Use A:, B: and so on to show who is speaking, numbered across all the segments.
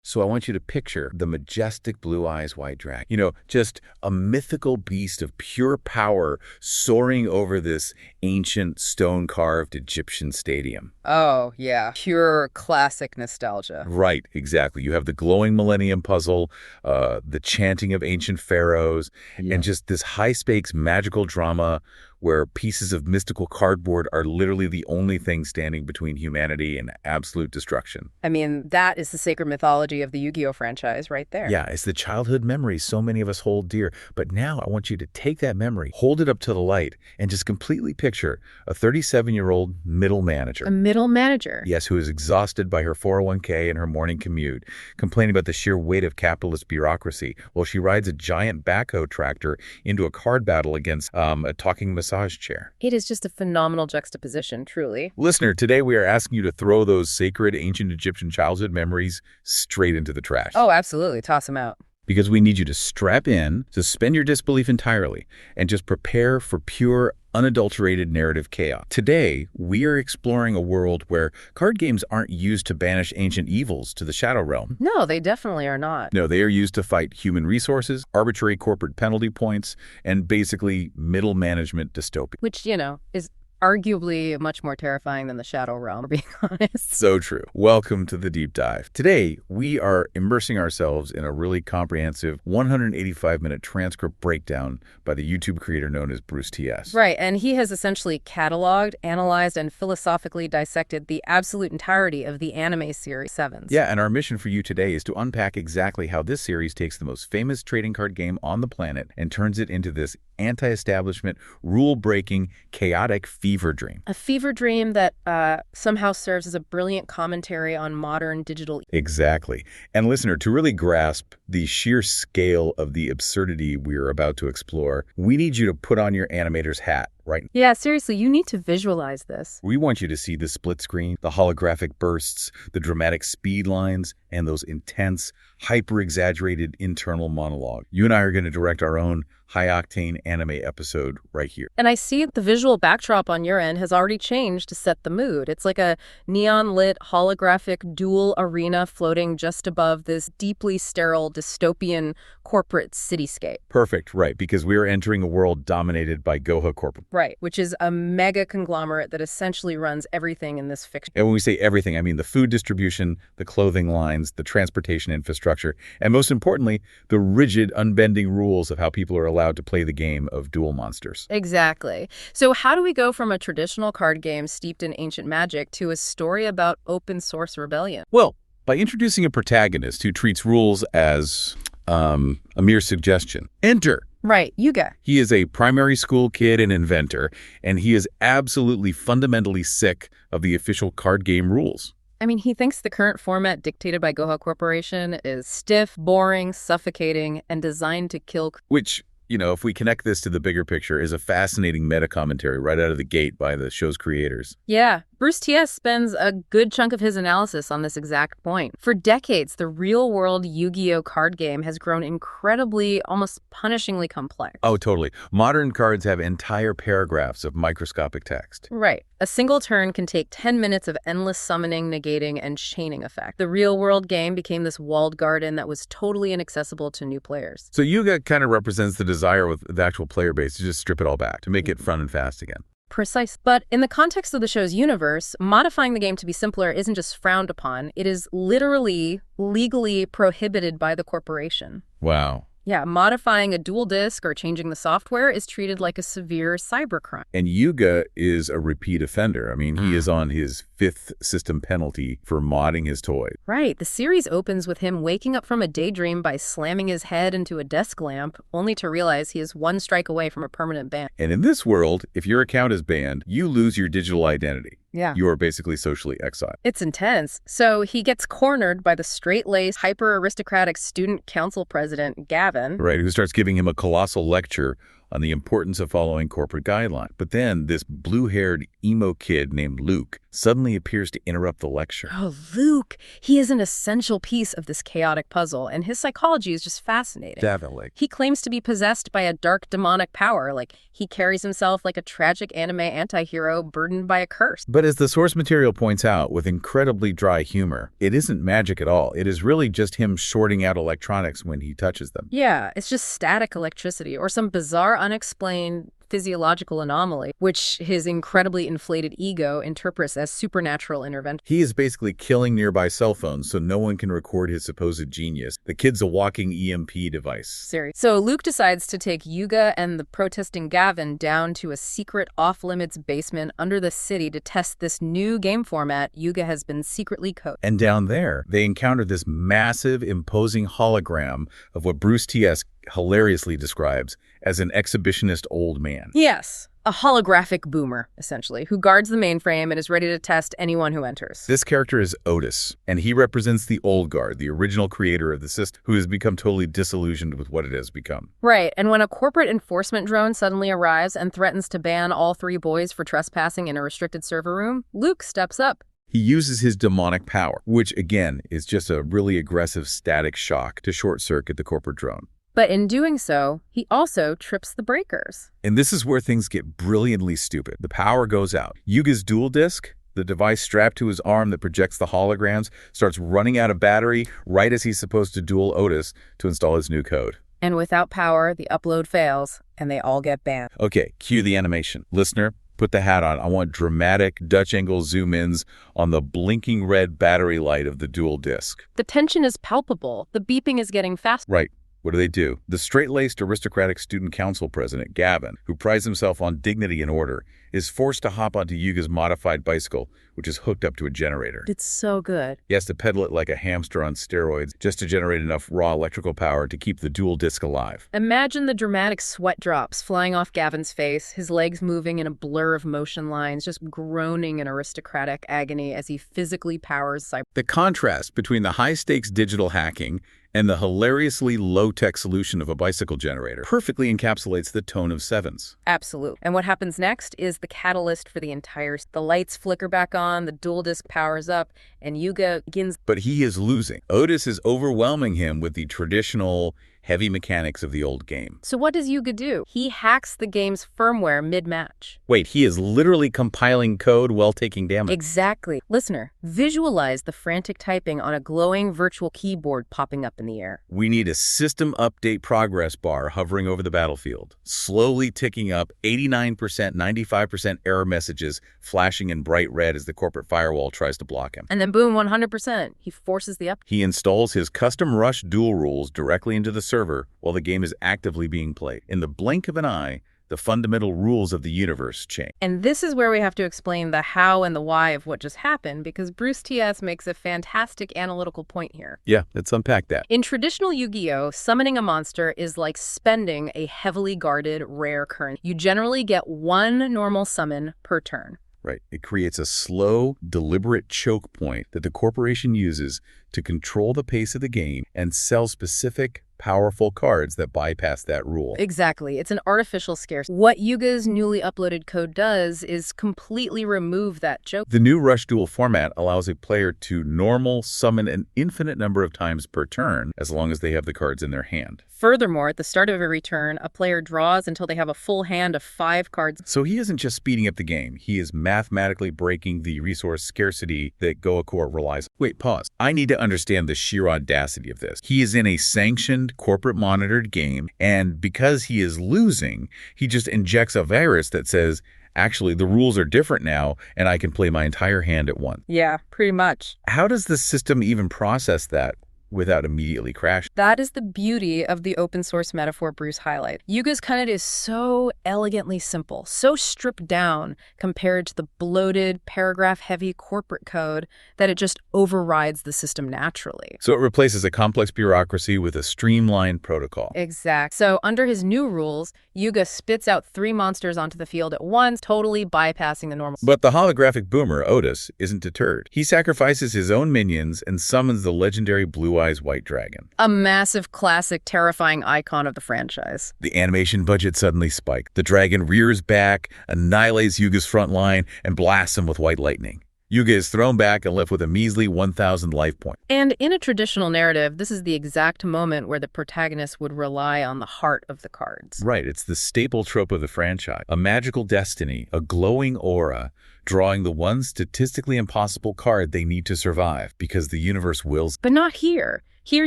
A: So I want you to picture the majestic blue eyes white dragon. Just a mythical beast of pure power soaring over this ancient stone-carved Egyptian stadium.
B: Oh, yeah. Pure classic nostalgia.
A: Right, exactly. You have the glowing Millennium Puzzle, the chanting of ancient pharaohs, and just this high-stakes magical drama where pieces of mystical cardboard are literally the only thing standing between humanity and absolute destruction.
B: I mean, that is the sacred mythology of the Yu-Gi-Oh franchise right there.
A: Yeah, it's the childhood memories so many of us hold dear. But now I want you to take that memory, hold it up to the light, and just completely picture a 37-year-old middle manager.
B: A middle manager?
A: Yes, who is exhausted by her 401k and her morning commute, complaining about the sheer weight of capitalist bureaucracy while she rides a giant backhoe tractor into a card battle against a talking massage chair.
B: It is just a phenomenal juxtaposition, truly.
A: Listener, today we are asking you to throw those sacred ancient Egyptian childhood memories straight into the trash.
B: Oh, absolutely. Toss them out.
A: Because we need you to strap in, suspend your disbelief entirely, and just prepare for pure, unadulterated narrative chaos. Today, we are exploring a world where card games aren't used to banish ancient evils to the Shadow Realm.
B: No, they definitely are not.
A: No, they are used to fight human resources, arbitrary corporate penalty points, and basically middle management dystopia.
B: Which, is arguably much more terrifying than the Shadow Realm, to be honest.
A: So true. Welcome to the deep dive. Today, we are immersing ourselves in a really comprehensive 185-minute transcript breakdown by the YouTube creator known as Bruce T.S.
B: Right, and he has essentially cataloged, analyzed, and philosophically dissected the absolute entirety of the anime series Sevens.
A: Yeah, and our mission for you today is to unpack exactly how this series takes the most famous trading card game on the planet and turns it into this anti-establishment, rule-breaking, chaotic fever dream.
B: A fever dream that somehow serves as a brilliant commentary on modern digital...
A: Exactly. And listener, to really grasp the sheer scale of the absurdity we are about to explore, we need you to put on your animator's hat right now.
B: Yeah, seriously, you need to visualize this.
A: We want you to see the split screen, the holographic bursts, the dramatic speed lines, and those intense, hyper-exaggerated internal monologue. You and I are going to direct our own high-octane anime episode right here.
B: And I see the visual backdrop on your end has already changed to set the mood. It's like a neon-lit holographic duel arena floating just above this deeply sterile dystopian corporate cityscape.
A: Perfect, right, because we are entering a world dominated by Goha Corp.
B: Right, which is a mega conglomerate that essentially runs everything in this fiction.
A: And when we say everything, I mean the food distribution, the clothing lines, the transportation infrastructure, and most importantly, the rigid, unbending rules of how people are allowed to play the game of Duel Monsters.
B: Exactly. So how do we go from a traditional card game steeped in ancient magic to a story about open source rebellion?
A: Well, by introducing a protagonist who treats rules as a mere suggestion. Enter.
B: Right, Yuga.
A: He is a primary school kid and inventor, and he is absolutely fundamentally sick of the official card game rules.
B: I mean, he thinks the current format dictated by Goha Corporation is stiff, boring, suffocating, and designed to kill...
A: Which, if we connect this to the bigger picture, is a fascinating meta-commentary right out of the gate by the show's creators.
B: Yeah. Bruce T.S. spends a good chunk of his analysis on this exact point. For decades, the real-world Yu-Gi-Oh card game has grown incredibly, almost punishingly complex.
A: Oh, totally. Modern cards have entire paragraphs of microscopic text.
B: Right. A single turn can take 10 minutes of endless summoning, negating, and chaining effect. The real-world game became this walled garden that was totally inaccessible to new players.
A: So Yuga kind of represents the desire with the actual player base to just strip it all back, to make it fun and fast again.
B: Precise. But in the context of the show's universe, modifying the game to be simpler isn't just frowned upon. It is literally legally prohibited by the corporation.
A: Wow.
B: Yeah, modifying a dual disk or changing the software is treated like a severe cybercrime.
A: And Yuga is a repeat offender. I mean, he is on his 5th system penalty for modding his toy.
B: Right. The series opens with him waking up from a daydream by slamming his head into a desk lamp, only to realize he is one strike away from a permanent ban.
A: And in this world, if your account is banned, you lose your digital identity.
B: Yeah.
A: You are basically socially exiled.
B: It's intense. So he gets cornered by the straight-laced, hyper-aristocratic student council president, Gavin.
A: Right, who starts giving him a colossal lecture on the importance of following corporate guidelines. But then this blue-haired emo kid named Luke suddenly appears to interrupt the lecture.
B: Oh, Luke! He is an essential piece of this chaotic puzzle, and his psychology is just fascinating.
A: Definitely.
B: He claims to be possessed by a dark demonic power, like he carries himself like a tragic anime anti-hero burdened by a curse.
A: But as the source material points out with incredibly dry humor, it isn't magic at all. It is really just him shorting out electronics when he touches them.
B: Yeah, it's just static electricity or some bizarre, unexplained physiological anomaly, which his incredibly inflated ego interprets as supernatural intervention.
A: He is basically killing nearby cell phones so no one can record his supposed genius. The kid's a walking EMP device.
B: Serious. So Luke decides to take Yuga and the protesting Gavin down to a secret off-limits basement under the city to test this new game format Yuga has been secretly coded.
A: And down there, they encounter this massive, imposing hologram of what Bruce T.S. hilariously describes as an exhibitionist old man.
B: Yes, a holographic boomer, essentially, who guards the mainframe and is ready to test anyone who enters.
A: This character is Otis, and he represents the old guard, the original creator of the system, who has become totally disillusioned with what it has become.
B: Right, and when a corporate enforcement drone suddenly arrives and threatens to ban all 3 boys for trespassing in a restricted server room, Luke steps up.
A: He uses his demonic power, which, again, is just a really aggressive static shock to short-circuit the corporate drone.
B: But in doing so, he also trips the breakers.
A: And this is where things get brilliantly stupid. The power goes out. Yuga's dual disc, the device strapped to his arm that projects the holograms, starts running out of battery right as he's supposed to duel Otis to install his new code.
B: And without power, the upload fails, and they all get banned.
A: Okay, cue the animation. Listener, put the hat on. I want dramatic Dutch angle zoom-ins on the blinking red battery light of the dual disc.
B: The tension is palpable. The beeping is getting faster.
A: Right. What do? The straight-laced aristocratic student council president, Gavin, who prides himself on dignity and order, is forced to hop onto Yuga's modified bicycle, which is hooked up to a generator.
B: It's so good.
A: He has to pedal it like a hamster on steroids just to generate enough raw electrical power to keep the dual disc alive.
B: Imagine the dramatic sweat drops flying off Gavin's face, his legs moving in a blur of motion lines, just groaning in aristocratic agony as he physically powers cyber.
A: The contrast between the high-stakes digital hacking and the hilariously low-tech solution of a bicycle generator perfectly encapsulates the tone of Sevens.
B: Absolute. And what happens next is the catalyst for the entire... The lights flicker back on, the dual disc powers up, and Yuga begins...
A: But he is losing. Otis is overwhelming him with the traditional heavy mechanics of the old game.
B: So what does Yuga do? He hacks the game's firmware mid-match.
A: Wait, he is literally compiling code while taking damage.
B: Exactly. Listener, visualize the frantic typing on a glowing virtual keyboard popping up in the air.
A: We need a system update progress bar hovering over the battlefield, slowly ticking up 89%, 95% error messages flashing in bright red as the corporate firewall tries to block him.
B: And then boom, 100%. He forces the update.
A: He installs his custom Rush Duel rules directly into the server while the game is actively being played. In the blink of an eye, the fundamental rules of the universe change.
B: And this is where we have to explain the how and the why of what just happened, because Bruce T.S. makes a fantastic analytical point here.
A: Yeah, let's unpack that.
B: In traditional Yu-Gi-Oh!, summoning a monster is like spending a heavily guarded rare currency. You generally get 1 normal summon per turn.
A: Right. It creates a slow, deliberate choke point that the corporation uses to control the pace of the game and sell specific, powerful cards that bypass that rule.
B: Exactly. It's an artificial scarcity. What Yuga's newly uploaded code does is completely remove that joke.
A: The new Rush Duel format allows a player to normal summon an infinite number of times per turn, as long as they have the cards in their hand.
B: Furthermore, at the start of every turn, a player draws until they have a full hand of 5 cards.
A: So he isn't just speeding up the game. He is mathematically breaking the resource scarcity that Goha Corp relies on. Wait, pause. I need to understand the sheer audacity of this. He is in a sanctioned, corporate-monitored game, and because he is losing, he just injects a virus that says, actually, the rules are different now, and I can play my entire hand at once.
B: Yeah, pretty much.
A: How does the system even process that without immediately crashing?
B: That is the beauty of the open source metaphor Bruce highlights. Yuga's code is so elegantly simple, so stripped down compared to the bloated, paragraph-heavy corporate code that it just overrides the system naturally.
A: So it replaces a complex bureaucracy with a streamlined protocol.
B: Exact. So under his new rules, Yuga spits out 3 monsters onto the field at once, totally bypassing the normal.
A: But the holographic boomer, Otis, isn't deterred. He sacrifices his own minions and summons the legendary blue blue-eyes white dragon.
B: A massive, classic, terrifying icon of the franchise.
A: The animation budget suddenly spiked. The dragon rears back, annihilates Yuga's front line, and blasts him with white lightning. Yuga is thrown back and left with a measly 1,000 life points.
B: And in a traditional narrative, this is the exact moment where the protagonist would rely on the heart of the cards.
A: Right, it's the staple trope of the franchise. A magical destiny, a glowing aura, drawing the one statistically impossible card they need to survive because the universe wills.
B: But not here. Here,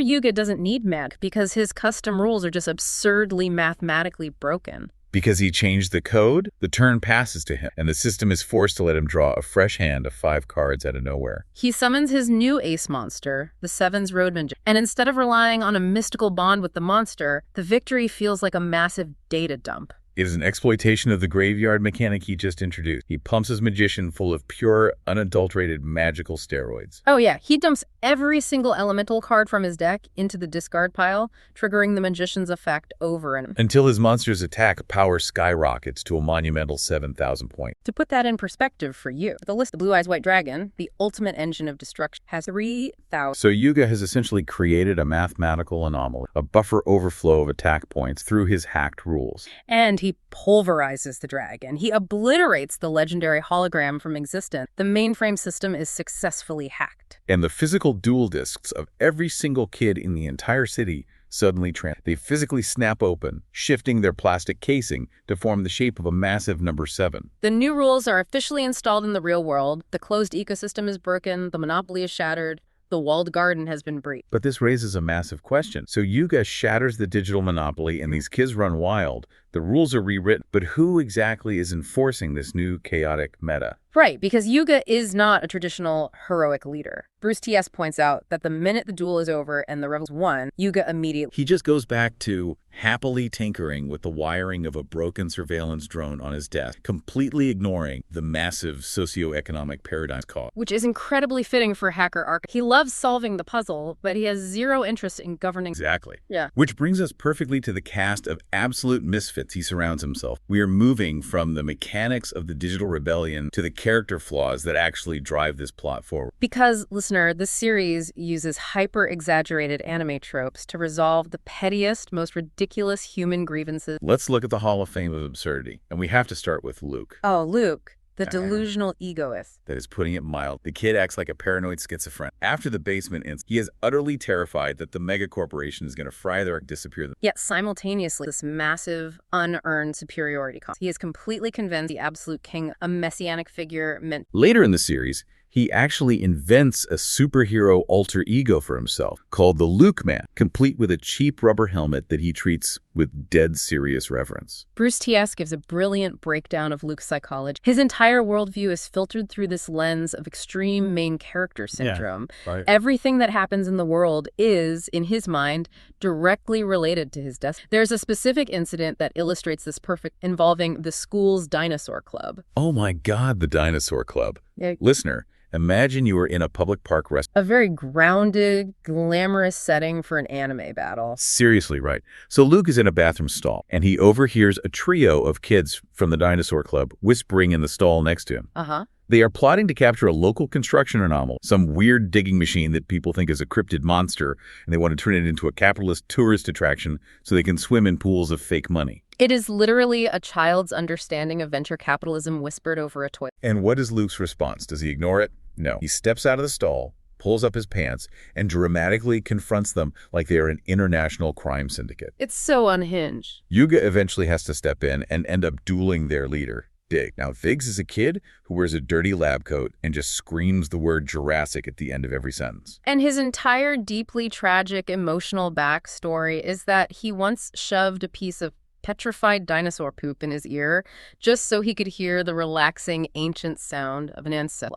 B: Yuga doesn't need mag because his custom rules are just absurdly mathematically broken.
A: Because he changed the code, the turn passes to him, and the system is forced to let him draw a fresh hand of 5 cards out of nowhere.
B: He summons his new ace monster, the Seven's Road Ninja, and instead of relying on a mystical bond with the monster, the victory feels like a massive data dump.
A: It is an exploitation of the graveyard mechanic he just introduced. He pumps his magician full of pure, unadulterated magical steroids.
B: Oh yeah, he dumps every single elemental card from his deck into the discard pile, triggering the magician's effect over and
A: until his monster's attack power skyrockets to a monumental 7,000 points.
B: To put that in perspective for you, the list of Blue-Eyes White Dragon, the ultimate engine of destruction, has 3,000.
A: So Yuga has essentially created a mathematical anomaly, a buffer overflow of attack points through his hacked rules.
B: And he pulverizes the dragon. He obliterates the legendary hologram from existence. The mainframe system is successfully hacked.
A: And the physical duel discs of every single kid in the entire city suddenly they physically snap open, shifting their plastic casing to form the shape of a massive number 7.
B: The new rules are officially installed in the real world. The closed ecosystem is broken. The monopoly is shattered. The walled garden has been breached.
A: But this raises a massive question. So Yuga shatters the digital monopoly and these kids run wild. The rules are rewritten, but who exactly is enforcing this new chaotic meta?
B: Right, because Yuga is not a traditional heroic leader. Bruce T.S. points out that the minute the duel is over and the rebels won, Yuga immediately...
A: He just goes back to happily tinkering with the wiring of a broken surveillance drone on his desk, completely ignoring the massive socioeconomic paradigm cause.
B: Which is incredibly fitting for hacker arc. He loves solving the puzzle, but he has zero interest in governing...
A: Exactly.
B: Yeah.
A: Which brings us perfectly to the cast of absolute misfits he surrounds himself. We are moving from the mechanics of the digital rebellion to the character flaws that actually drive this plot forward.
B: Because, listener, this series uses hyper-exaggerated anime tropes to resolve the pettiest, most ridiculous human grievances.
A: Let's look at the Hall of Fame of absurdity. And we have to start with Luke.
B: Oh, Luke. The delusional egoist.
A: That is putting it mild. The kid acts like a paranoid schizophrenic. After the basement ends, he is utterly terrified that the mega corporation is going to fry their disappear.
B: Yet simultaneously, this massive, unearned superiority comes. He is completely convinced the absolute king, a messianic figure meant...
A: Later in the series, he actually invents a superhero alter ego for himself called the Luke Man, complete with a cheap rubber helmet that he treats with dead serious reverence.
B: Bruce T.S. gives a brilliant breakdown of Luke's psychology. His entire worldview is filtered through this lens of extreme main character syndrome.
A: Yeah, right.
B: Everything that happens in the world is, in his mind, directly related to his destiny. There's a specific incident that illustrates this perfect, involving the school's dinosaur club.
A: Oh my God, the dinosaur club.
B: Yeah.
A: Listener, imagine you were in a public park restaurant.
B: A very grounded, glamorous setting for an anime battle.
A: Seriously, right. So Luke is in a bathroom stall, and he overhears a trio of kids from the dinosaur club whispering in the stall next to him.
B: Uh-huh.
A: They are plotting to capture a local construction anomaly, some weird digging machine that people think is a cryptid monster, and they want to turn it into a capitalist tourist attraction so they can swim in pools of fake money.
B: It is literally a child's understanding of venture capitalism whispered over a toy.
A: And what is Luke's response? Does he ignore it? No. He steps out of the stall, pulls up his pants, and dramatically confronts them like they are an international crime syndicate.
B: It's so unhinged.
A: Yuga eventually has to step in and end up dueling their leader, Dig. Now, Viggs is a kid who wears a dirty lab coat and just screams the word Jurassic at the end of every sentence.
B: And his entire deeply tragic emotional backstory is that he once shoved a piece of petrified dinosaur poop in his ear just so he could hear the relaxing ancient sound of an ancestor.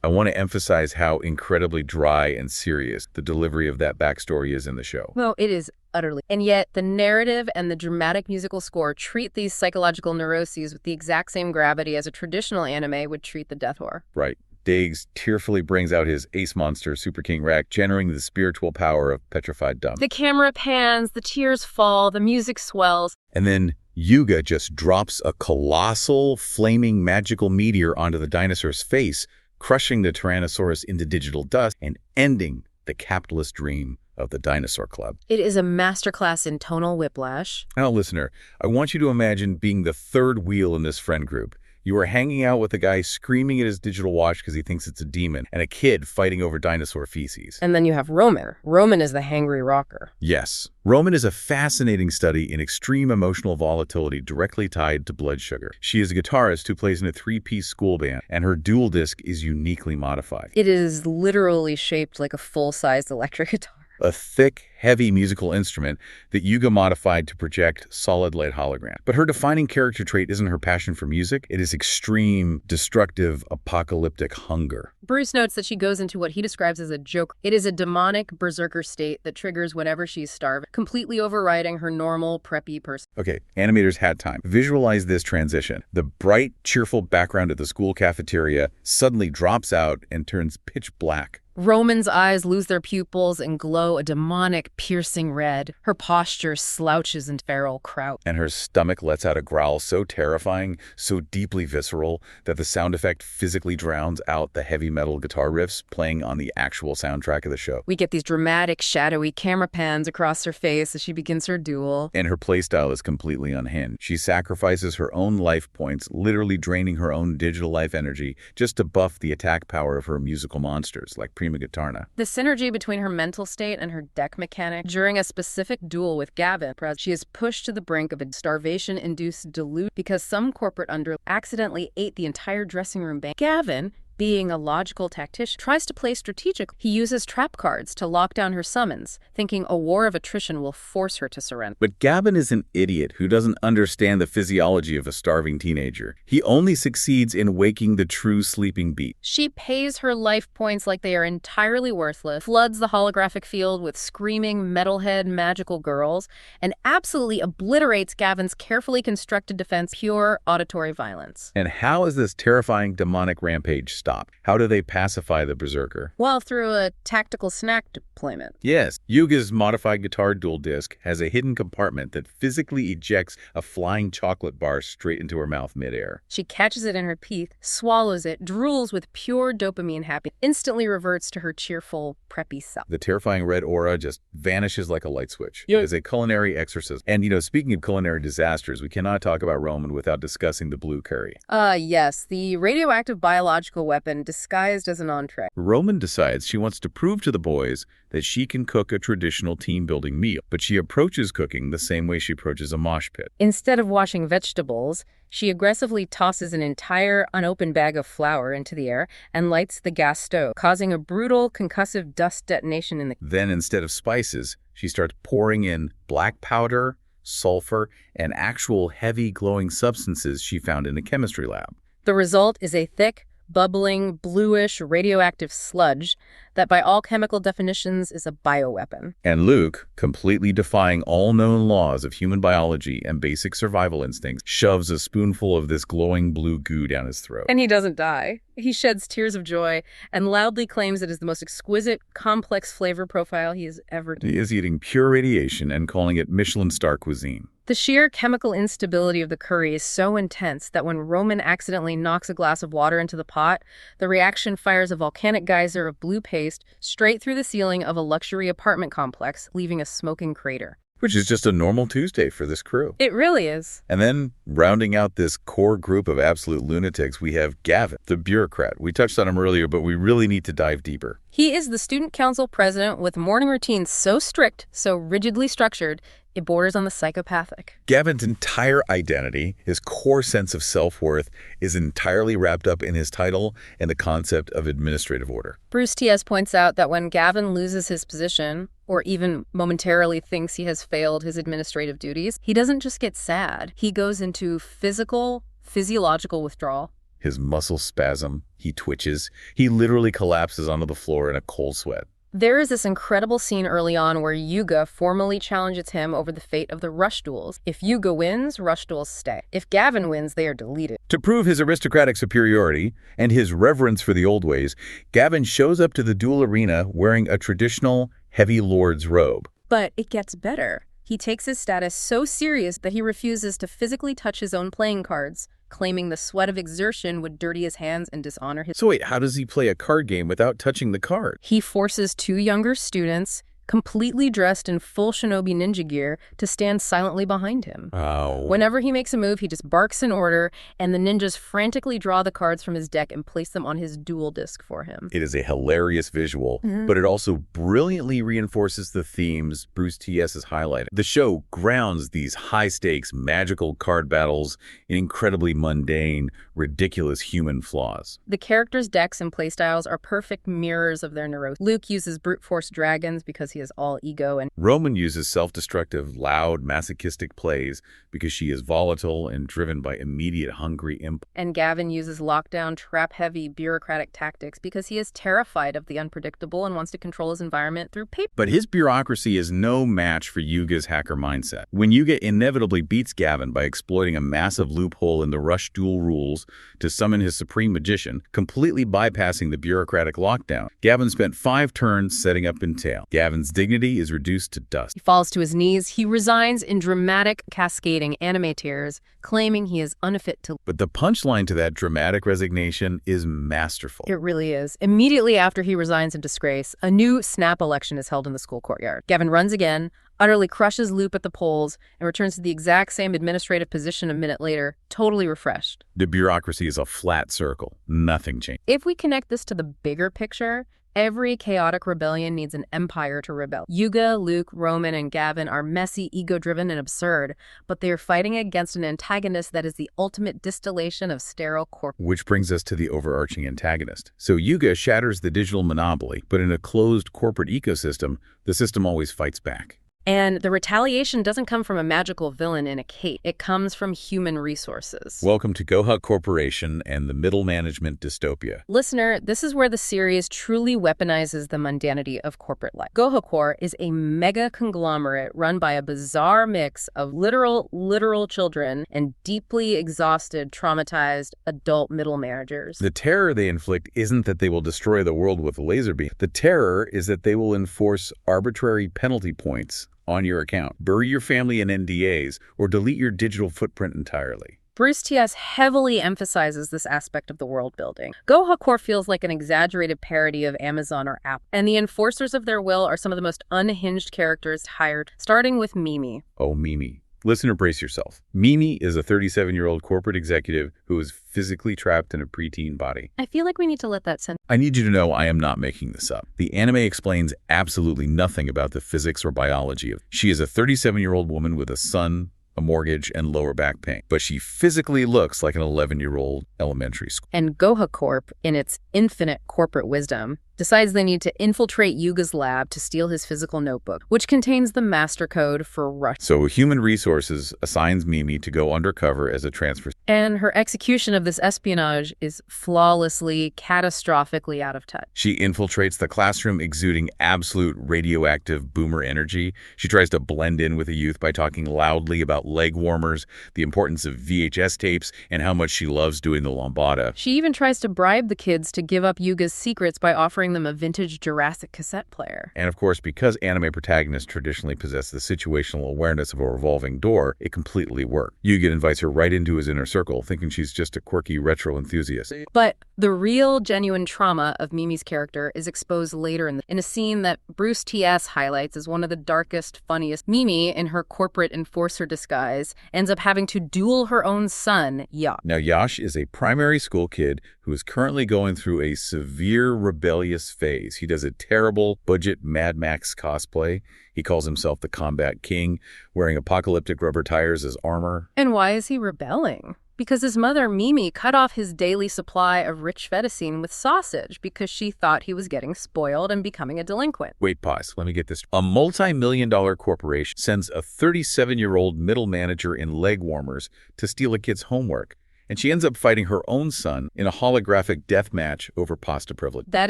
A: I want to emphasize how incredibly dry and serious the delivery of that backstory is in the show.
B: Well, it is utterly. And yet the narrative and the dramatic musical score treat these psychological neuroses with the exact same gravity as a traditional anime would treat the death horror.
A: Right. Diggs tearfully brings out his ace monster, Super King Rack, generating the spiritual power of petrified dumb.
B: The camera pans, the tears fall, the music swells.
A: And then Yuga just drops a colossal, flaming, magical meteor onto the dinosaur's face, crushing the Tyrannosaurus into digital dust and ending the capitalist dream of the Dinosaur Club.
B: It is a masterclass in tonal whiplash.
A: Now, listener, I want you to imagine being the third wheel in this friend group. You are hanging out with a guy screaming at his digital watch because he thinks it's a demon, and a kid fighting over dinosaur feces.
B: And then you have Roman. Roman is the hangry rocker.
A: Yes. Roman is a fascinating study in extreme emotional volatility directly tied to blood sugar. She is a guitarist who plays in a three-piece school band, and her dual disc is uniquely modified.
B: It is literally shaped like a full-sized electric guitar.
A: A thick, heavy musical instrument that Yuga modified to project solid light hologram. But her defining character trait isn't her passion for music. It is extreme, destructive, apocalyptic hunger.
B: Bruce notes that she goes into what he describes as a joke. It is a demonic berserker state that triggers whenever she's starving, completely overriding her normal, preppy person.
A: Okay, animators had time. Visualize this transition. The bright, cheerful background at the school cafeteria suddenly drops out and turns pitch black.
B: Roman's eyes lose their pupils and glow a demonic, piercing red. Her posture slouches in feral kraut.
A: And her stomach lets out a growl so terrifying, so deeply visceral, that the sound effect physically drowns out the heavy metal guitar riffs playing on the actual soundtrack of the show.
B: We get these dramatic, shadowy camera pans across her face as she begins her duel.
A: And her playstyle is completely unhinged. She sacrifices her own life points, literally draining her own digital life energy, just to buff the attack power of her musical monsters, like Prima Guitarna.
B: The synergy between her mental state and her deck mechanic during a specific duel with Gavin, she is pushed to the brink of a starvation-induced delusion because some corporate under accidentally ate the entire dressing room bank. Gavin, being a logical tactician, tries to play strategic. He uses trap cards to lock down her summons, thinking a war of attrition will force her to surrender.
A: But Gavin is an idiot who doesn't understand the physiology of a starving teenager. He only succeeds in waking the true sleeping beast.
B: She pays her life points like they are entirely worthless, floods the holographic field with screaming metalhead magical girls, and absolutely obliterates Gavin's carefully constructed defense, pure auditory violence.
A: And how is this terrifying demonic rampage stopped? How do they pacify the berserker?
B: Well, through a tactical snack deployment.
A: Yes, Yuga's modified guitar dual disc has a hidden compartment that physically ejects a flying chocolate bar straight into her mouth midair.
B: She catches it in her teeth, swallows it, drools with pure dopamine happy, instantly reverts to her cheerful, preppy self.
A: The terrifying red aura just vanishes like a light switch. It is a culinary exorcism. And, speaking of culinary disasters, we cannot talk about Roman without discussing the blue curry.
B: Yes, the radioactive biological weapon disguised as an entree.
A: Roman decides she wants to prove to the boys that she can cook a traditional team-building meal, but she approaches cooking the same way she approaches a mosh pit.
B: Instead of washing vegetables, she aggressively tosses an entire unopened bag of flour into the air and lights the gas stove, causing a brutal, concussive dust detonation in the...
A: Then, instead of spices, she starts pouring in black powder, sulfur, and actual heavy glowing substances she found in a chemistry lab.
B: The result is a thick, bubbling, bluish, radioactive sludge that by all chemical definitions is a bioweapon.
A: And Luke, completely defying all known laws of human biology and basic survival instincts, shoves a spoonful of this glowing blue goo down his throat.
B: And he doesn't die. He sheds tears of joy and loudly claims it is the most exquisite, complex flavor profile he has ever done.
A: He is eating pure radiation and calling it Michelin star cuisine.
B: The sheer chemical instability of the curry is so intense that when Roman accidentally knocks a glass of water into the pot, the reaction fires a volcanic geyser of blue paste straight through the ceiling of a luxury apartment complex, leaving a smoking crater.
A: Which is just a normal Tuesday for this crew.
B: It really is.
A: And then, rounding out this core group of absolute lunatics, we have Gavin, the bureaucrat. We touched on him earlier, but we really need to dive deeper.
B: He is the student council president with morning routines so strict, so rigidly structured, it borders on the psychopathic.
A: Gavin's entire identity, his core sense of self-worth, is entirely wrapped up in his title and the concept of administrative order.
B: Bruce T.S. points out that when Gavin loses his position, or even momentarily thinks he has failed his administrative duties, he doesn't just get sad. He goes into physiological withdrawal.
A: His muscles spasm, he twitches, he literally collapses onto the floor in a cold sweat.
B: There is this incredible scene early on where Yuga formally challenges him over the fate of the Rush Duels. If Yuga wins, Rush Duels stay. If Gavin wins, they are deleted.
A: To prove his aristocratic superiority and his reverence for the old ways, Gavin shows up to the duel arena wearing a traditional heavy lord's robe.
B: But it gets better. He takes his status so serious that he refuses to physically touch his own playing cards, claiming the sweat of exertion would dirty his hands and dishonor his...
A: So wait, how does he play a card game without touching the card?
B: He forces two younger students, completely dressed in full shinobi ninja gear, to stand silently behind him.
A: Oh.
B: Whenever he makes a move, he just barks an order, and the ninjas frantically draw the cards from his deck and place them on his duel disc for him.
A: It is a hilarious visual, but it also brilliantly reinforces the themes Bruce T.S. has highlighted. The show grounds these high-stakes, magical card battles in incredibly mundane, ridiculous human flaws.
B: The characters' decks and playstyles are perfect mirrors of their neurosis. Luke uses brute force dragons because he is all ego, and
A: Roman uses self-destructive, loud, masochistic plays because she is volatile and driven by immediate hungry impulse.
B: And Gavin uses lockdown, trap-heavy, bureaucratic tactics because he is terrified of the unpredictable and wants to control his environment through paper.
A: But his bureaucracy is no match for Yuga's hacker mindset. When Yuga inevitably beats Gavin by exploiting a massive loophole in the Rush Duel rules to summon his supreme magician, completely bypassing the bureaucratic lockdown, Gavin spent 5 turns setting up Entail. Gavin's dignity is reduced to dust.
B: He falls to his knees. He resigns in dramatic, cascading anime tears, claiming he is unfit to.
A: But the punchline to that dramatic resignation is masterful.
B: It really is. Immediately after he resigns in disgrace, a new snap election is held in the school courtyard. Gavin runs again, utterly crushes Loop at the polls, and returns to the exact same administrative position a minute later, totally refreshed.
A: The bureaucracy is a flat circle. Nothing changed.
B: If we connect this to the bigger picture, every chaotic rebellion needs an empire to rebel. Yuga, Luke, Roman, and Gavin are messy, ego-driven, and absurd, but they are fighting against an antagonist that is the ultimate distillation of sterile corp.
A: Which brings us to the overarching antagonist. So Yuga shatters the digital monopoly, but in a closed corporate ecosystem, the system always fights back.
B: And the retaliation doesn't come from a magical villain in a cape. It comes from human resources.
A: Welcome to Goha Corporation and the middle management dystopia.
B: Listener, this is where the series truly weaponizes the mundanity of corporate life. Goha Corp is a mega conglomerate run by a bizarre mix of literal children and deeply exhausted, traumatized adult middle managers.
A: The terror they inflict isn't that they will destroy the world with a laser beam. The terror is that they will enforce arbitrary penalty points on your account, bury your family in NDAs, or delete your digital footprint entirely.
B: Bruce T.S. heavily emphasizes this aspect of the world building. Goha Corp feels like an exaggerated parody of Amazon or Apple, and the enforcers of their will are some of the most unhinged characters hired, starting with Mimi.
A: Oh, Mimi. Listener, brace yourself. Mimi is a 37-year-old corporate executive who is physically trapped in a preteen body.
B: I feel like we need to let that sink.
A: I need you to know I am not making this up. The anime explains absolutely nothing about the physics or biology of. She is a 37-year-old woman with a son, a mortgage, and lower back pain. But she physically looks like an 11-year-old elementary school.
B: And Goha Corp, in its infinite corporate wisdom, decides they need to infiltrate Yuga's lab to steal his physical notebook, which contains the master code for Rush.
A: So Human Resources assigns Mimi to go undercover as a transfer.
B: And her execution of this espionage is flawlessly, catastrophically out of touch.
A: She infiltrates the classroom exuding absolute radioactive boomer energy. She tries to blend in with the youth by talking loudly about leg warmers, the importance of VHS tapes, and how much she loves doing the lambada.
B: She even tries to bribe the kids to give up Yuga's secrets by offering them a vintage Jurassic cassette player.
A: And of course, because anime protagonists traditionally possess the situational awareness of a revolving door, it completely worked. Yuga invites her right into his inner circle, thinking she's just a quirky retro enthusiast.
B: But the real, genuine trauma of Mimi's character is exposed later in a scene that Bruce T.S. highlights as one of the darkest, funniest. Mimi, in her corporate enforcer disguise, ends up having to duel her own son, Yash.
A: Now, Yash is a primary school kid who is currently going through a severe rebellious phase. He does a terrible budget Mad Max cosplay. He calls himself the Combat King, wearing apocalyptic rubber tires as armor.
B: And why is he rebelling? Because his mother, Mimi, cut off his daily supply of rich fettuccine with sausage because she thought he was getting spoiled and becoming a delinquent.
A: Wait, pause. Let me get this. A multi-million-dollar corporation sends a 37-year-old middle manager in leg warmers to steal a kid's homework. And she ends up fighting her own son in a holographic death match over pasta privilege.
B: That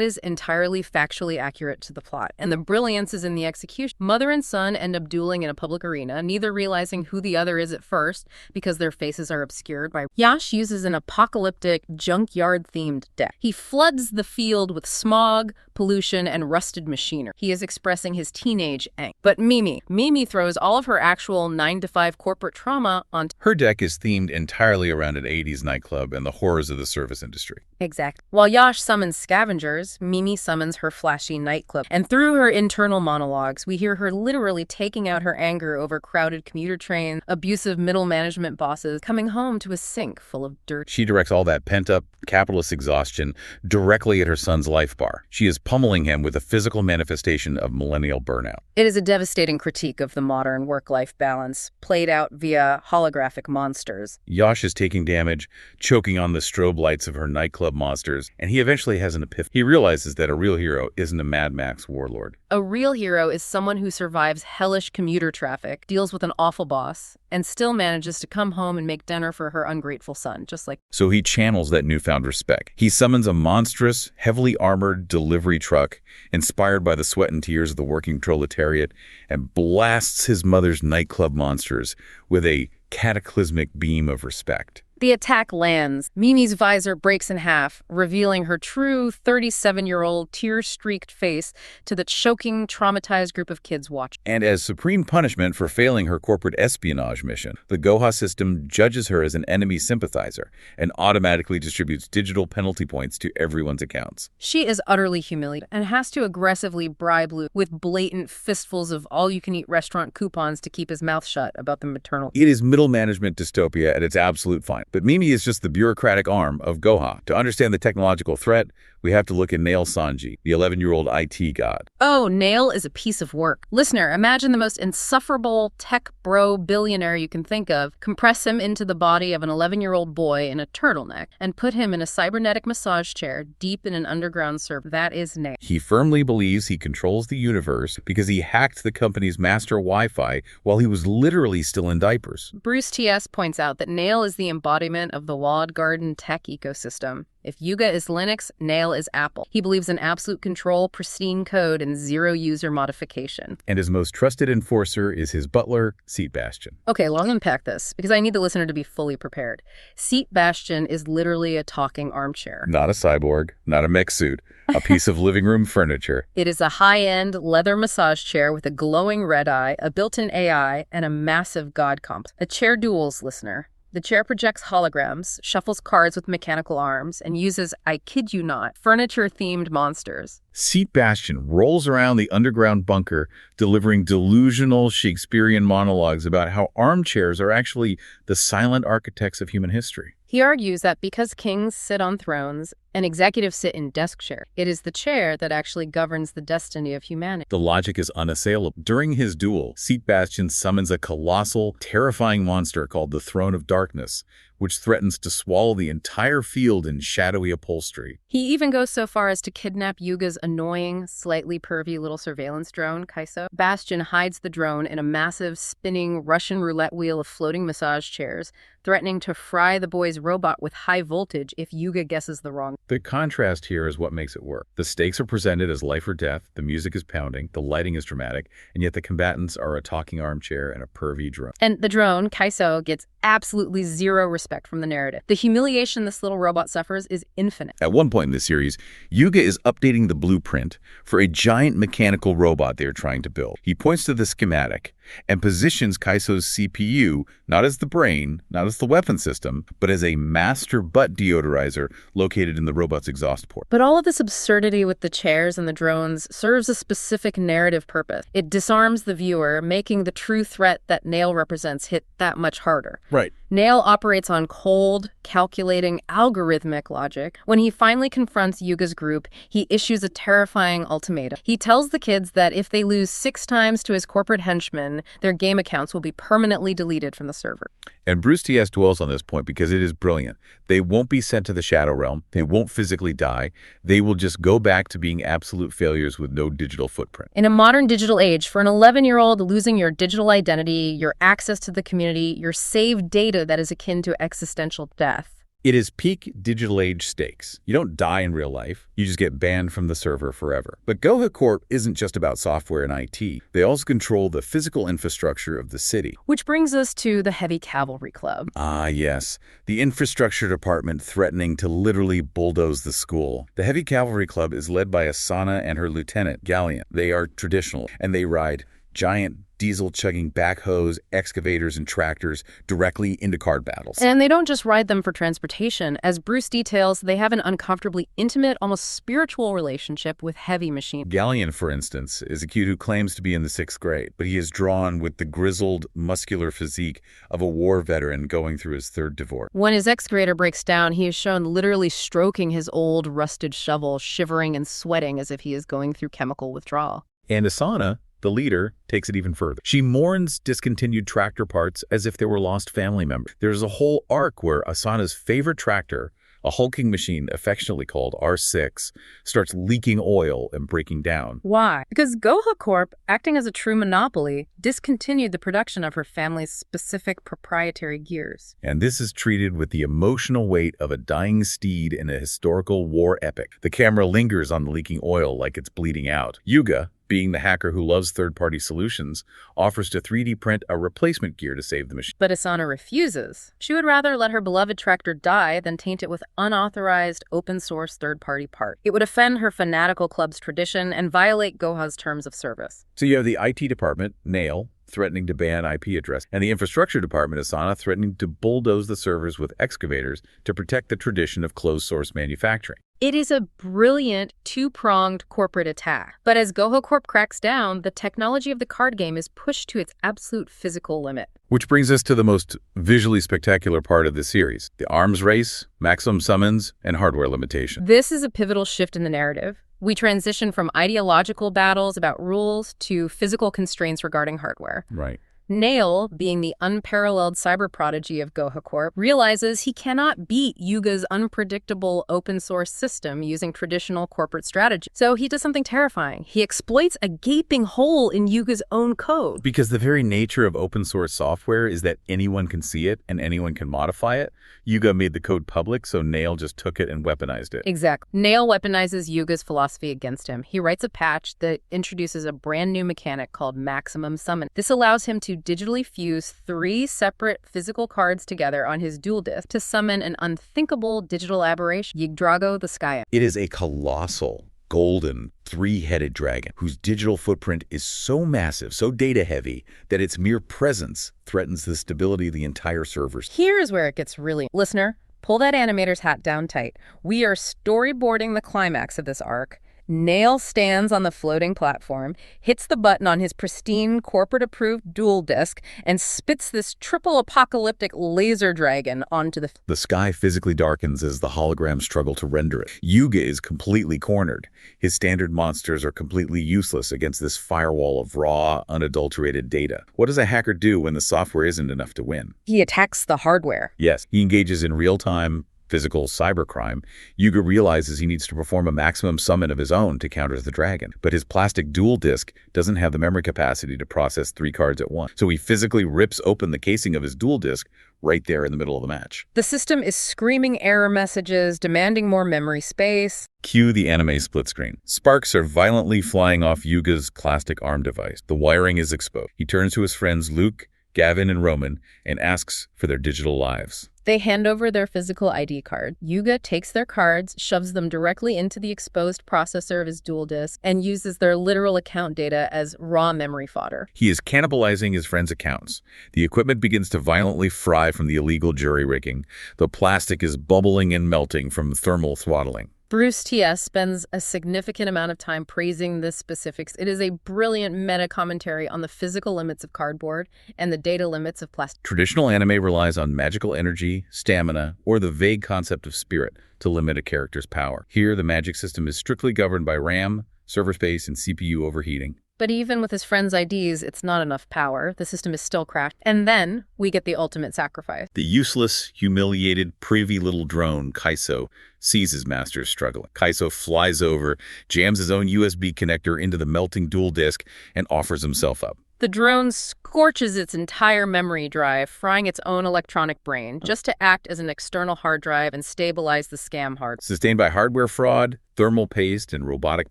B: is entirely factually accurate to the plot, and the brilliance is in the execution. Mother and son end up dueling in a public arena, neither realizing who the other is at first because their faces are obscured by. Yash uses an apocalyptic junkyard-themed deck. He floods the field with smog, pollution, and rusted machinery. He is expressing his teenage angst. But Mimi throws all of her actual 9-to-5 corporate trauma onto
A: Her deck is themed entirely around an 80s nightclub and the horrors of the service industry.
B: Exactly. While Yash summons scavengers, Mimi summons her flashy nightclub. And through her internal monologues, we hear her literally taking out her anger over crowded commuter trains, abusive middle management bosses, coming home to a sink full of dirt.
A: She directs all that pent-up capitalist exhaustion directly at her son's life bar. She is pummeling him with a physical manifestation of millennial burnout.
B: It is a devastating critique of the modern work-life balance, played out via holographic monsters.
A: Yash is taking damage, choking on the strobe lights of her nightclub monsters, and he eventually has an epiphany. He realizes that a real hero isn't a Mad Max warlord.
B: A real hero is someone who survives hellish commuter traffic, deals with an awful boss, and still manages to come home and make dinner for her ungrateful son, just like...
A: So he channels that newfound respect. He summons a monstrous, heavily armored delivery truck, inspired by the sweat and tears of the working proletariat, and blasts his mother's nightclub monsters with a cataclysmic beam of respect.
B: The attack lands. Mimi's visor breaks in half, revealing her true 37-year-old tear-streaked face to the choking, traumatized group of kids watching.
A: And as supreme punishment for failing her corporate espionage mission, the Goha system judges her as an enemy sympathizer and automatically distributes digital penalty points to everyone's accounts.
B: She is utterly humiliated and has to aggressively bribe Luke with blatant fistfuls of all-you-can-eat restaurant coupons to keep his mouth shut about the maternal...
A: It is middle management dystopia at its absolute finest. But Mimi is just the bureaucratic arm of Goha. To understand the technological threat, we have to look at Nail Sanji, the 11-year-old IT god.
B: Oh, Nail is a piece of work. Listener, imagine the most insufferable tech bro billionaire you can think of, compress him into the body of an 11-year-old boy in a turtleneck, and put him in a cybernetic massage chair deep in an underground server. That is Nail.
A: He firmly believes he controls the universe because he hacked the company's master Wi-Fi while he was literally still in diapers.
B: Bruce T.S. points out that Nail is the embodiment of the walled garden tech ecosystem. If Yuga is Linux, Nail is Apple. He believes in absolute control, pristine code, and zero user modification.
A: And his most trusted enforcer is his butler, Seat Bastion.
B: Okay, well, I'll unpack this, because I need the listener to be fully prepared. Seat Bastion is literally a talking armchair.
A: Not a cyborg, not a mech suit, a piece of living room furniture.
B: It is a high-end leather massage chair with a glowing red eye, a built-in AI, and a massive god complex. A chair duels, listener. The chair projects holograms, shuffles cards with mechanical arms, and uses, I kid you not, furniture-themed monsters.
A: Seat Bastion rolls around the underground bunker, delivering delusional Shakespearean monologues about how armchairs are actually the silent architects of human history.
B: He argues that because kings sit on thrones and executives sit in desk chairs, it is the chair that actually governs the destiny of humanity.
A: The logic is unassailable. During his duel, Seat Bastion summons a colossal, terrifying monster called the Throne of Darkness, which threatens to swallow the entire field in shadowy upholstery.
B: He even goes so far as to kidnap Yuga's annoying, slightly pervy little surveillance drone, Kaiso. Bastion hides the drone in a massive, spinning Russian roulette wheel of floating massage chairs, threatening to fry the boy's robot with high voltage if Yuga guesses the wrong.
A: The contrast here is what makes it work. The stakes are presented as life or death, the music is pounding, the lighting is dramatic, and yet the combatants are a talking armchair and a pervy drone.
B: And the drone, Kaiso, gets absolutely zero respect from the narrative. The humiliation this little robot suffers is infinite.
A: At one point in the series, Yuga is updating the blueprint for a giant mechanical robot they are trying to build. He points to the schematic and positions Kaiso's CPU not as the brain, not as the weapon system, but as a master butt deodorizer located in the robot's exhaust port.
B: But all of this absurdity with the chairs and the drones serves a specific narrative purpose. It disarms the viewer, making the true threat that Nail represents hit that much harder.
A: Right.
B: Nail operates on cold, calculating, algorithmic logic. When he finally confronts Yuga's group, he issues a terrifying ultimatum. He tells the kids that if they lose 6 times to his corporate henchmen, their game accounts will be permanently deleted from the server.
A: And Bruce T.S. dwells on this point because it is brilliant. They won't be sent to the Shadow Realm. They won't physically die. They will just go back to being absolute failures with no digital footprint.
B: In a modern digital age, for an 11-year-old, losing your digital identity, your access to the community, your saved data that is akin to existential death.
A: It is peak digital age stakes. You don't die in real life. You just get banned from the server forever. But Goha Corp isn't just about software and IT. They also control the physical infrastructure of the city.
B: Which brings us to the Heavy Cavalry Club.
A: Ah, yes. The infrastructure department threatening to literally bulldoze the school. The Heavy Cavalry Club is led by Asana and her lieutenant, Gavin. They are traditional, and they ride giant diesel-chugging backhoes, excavators, and tractors directly into card battles.
B: And they don't just ride them for transportation. As Bruce details, they have an uncomfortably intimate, almost spiritual relationship with heavy machines.
A: Gavin, for instance, is a kid who claims to be in the 6th grade, but he is drawn with the grizzled, muscular physique of a war veteran going through his 3rd divorce.
B: When his excavator breaks down, he is shown literally stroking his old, rusted shovel, shivering and sweating as if he is going through chemical withdrawal.
A: And Asana, the leader, takes it even further. She mourns discontinued tractor parts as if they were lost family members. There's a whole arc where Asana's favorite tractor, a hulking machine affectionately called R6, starts leaking oil and breaking down.
B: Why? Because Goha Corp, acting as a true monopoly, discontinued the production of her family's specific proprietary gears.
A: And this is treated with the emotional weight of a dying steed in a historical war epic. The camera lingers on the leaking oil like it's bleeding out. Yuga, being the hacker who loves third-party solutions, offers to 3D print a replacement gear to save the machine.
B: But Asana refuses. She would rather let her beloved tractor die than taint it with unauthorized, open-source third-party part. It would offend her fanatical club's tradition and violate Goha's terms of service.
A: So you have the IT department, Nail, threatening to ban IP address, and the infrastructure department, Asana, threatening to bulldoze the servers with excavators to protect the tradition of closed-source manufacturing.
B: It is a brilliant, two-pronged corporate attack. But as Goha Corp cracks down, the technology of the card game is pushed to its absolute physical limit.
A: Which brings us to the most visually spectacular part of the series, the arms race, maximum summons, and hardware limitation.
B: This is a pivotal shift in the narrative. We transition from ideological battles about rules to physical constraints regarding hardware.
A: Right.
B: Nail, being the unparalleled cyber prodigy of Goha Corp, realizes he cannot beat Yuga's unpredictable open-source system using traditional corporate strategy. So he does something terrifying. He exploits a gaping hole in Yuga's own code.
A: Because the very nature of open-source software is that anyone can see it and anyone can modify it. Yuga made the code public, so Nail just took it and weaponized it.
B: Exactly. Nail weaponizes Yuga's philosophy against him. He writes a patch that introduces a brand new mechanic called maximum summon. This allows him to digitally fuse 3 separate physical cards together on his duel disk to summon an unthinkable digital aberration, Yggdrago the Sky.
A: It is a colossal, golden, 3-headed dragon whose digital footprint is so massive, so data-heavy, that its mere presence threatens the stability of the entire server.
B: Here's where it gets really... Listener, pull that animator's hat down tight. We are storyboarding the climax of this arc. Nail stands on the floating platform, hits the button on his pristine, corporate-approved duel disk, and spits this triple apocalyptic laser dragon onto the...
A: The sky physically darkens as the holograms struggle to render it. Yuga is completely cornered. His standard monsters are completely useless against this firewall of raw, unadulterated data. What does a hacker do when the software isn't enough to win?
B: He attacks the hardware.
A: Yes, he engages in real-time, physical cybercrime. Yuga realizes he needs to perform a maximum summon of his own to counter the dragon. But his plastic duel disk doesn't have the memory capacity to process 3 cards at once. So he physically rips open the casing of his duel disk right there in the middle of the match.
B: The system is screaming error messages, demanding more memory space.
A: Cue the anime split screen. Sparks are violently flying off Yuga's plastic arm device. The wiring is exposed. He turns to his friends Luke, Gavin, and Roman and asks for their digital lives.
B: They hand over their physical ID card. Yuga takes their cards, shoves them directly into the exposed processor of his duel disk, and uses their literal account data as raw memory fodder.
A: He is cannibalizing his friends' accounts. The equipment begins to violently fry from the illegal jury rigging. The plastic is bubbling and melting from thermal throttling.
B: Bruce T.S. spends a significant amount of time praising this specifics. It is a brilliant meta-commentary on the physical limits of cardboard and the data limits of plastic.
A: Traditional anime relies on magical energy, stamina, or the vague concept of spirit to limit a character's power. Here, the magic system is strictly governed by RAM, server space, and CPU overheating.
B: But even with his friends' IDs, it's not enough power. The system is still crashed. And then we get the ultimate sacrifice.
A: The useless, humiliated, privy little drone, Kaiso, sees his masters struggling. Kaiso flies over, jams his own USB connector into the melting duel disk, and offers himself up.
B: The drone scorches its entire memory drive, frying its own electronic brain, just to act as an external hard drive and stabilize the scam hard.
A: Sustained by hardware fraud, thermal paste, and robotic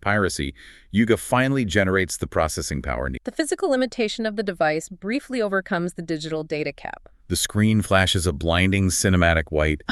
A: piracy, Yuga finally generates the processing power needed.
B: The physical limitation of the device briefly overcomes the digital data cap.
A: The screen flashes a blinding cinematic white.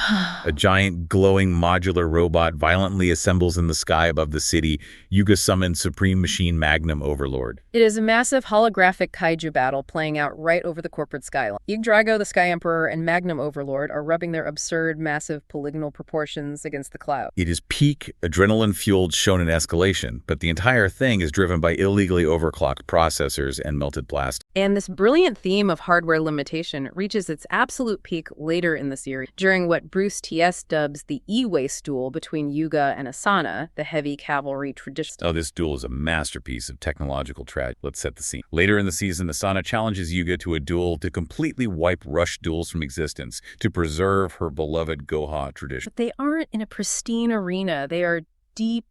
A: A giant glowing modular robot violently assembles in the sky above the city. Yuga summons Supreme Machine Magnum Overlord.
B: It is a massive holographic kaiju battle playing out right over the corporate skyline. Yggdrago, the Sky Emperor, and Magnum Overlord are rubbing their absurd, massive polygonal proportions against the cloud.
A: It is peak, adrenaline-fueled shonen escalation, but the entire thing is driven by illegally overclocked processors and melted plastic.
B: And this brilliant theme of hardware limitation reaches its absolute peak later in the series, during what Bruce T.S. dubs the e-waste duel between Yuga and Asana, the heavy cavalry tradition.
A: Oh, this duel is a masterpiece of technological tragedy. Let's set the scene. Later in the season, Asana challenges Yuga to a duel to completely wipe Rush Duels from existence, to preserve her beloved Goha tradition.
B: But they aren't in a pristine arena. They are deep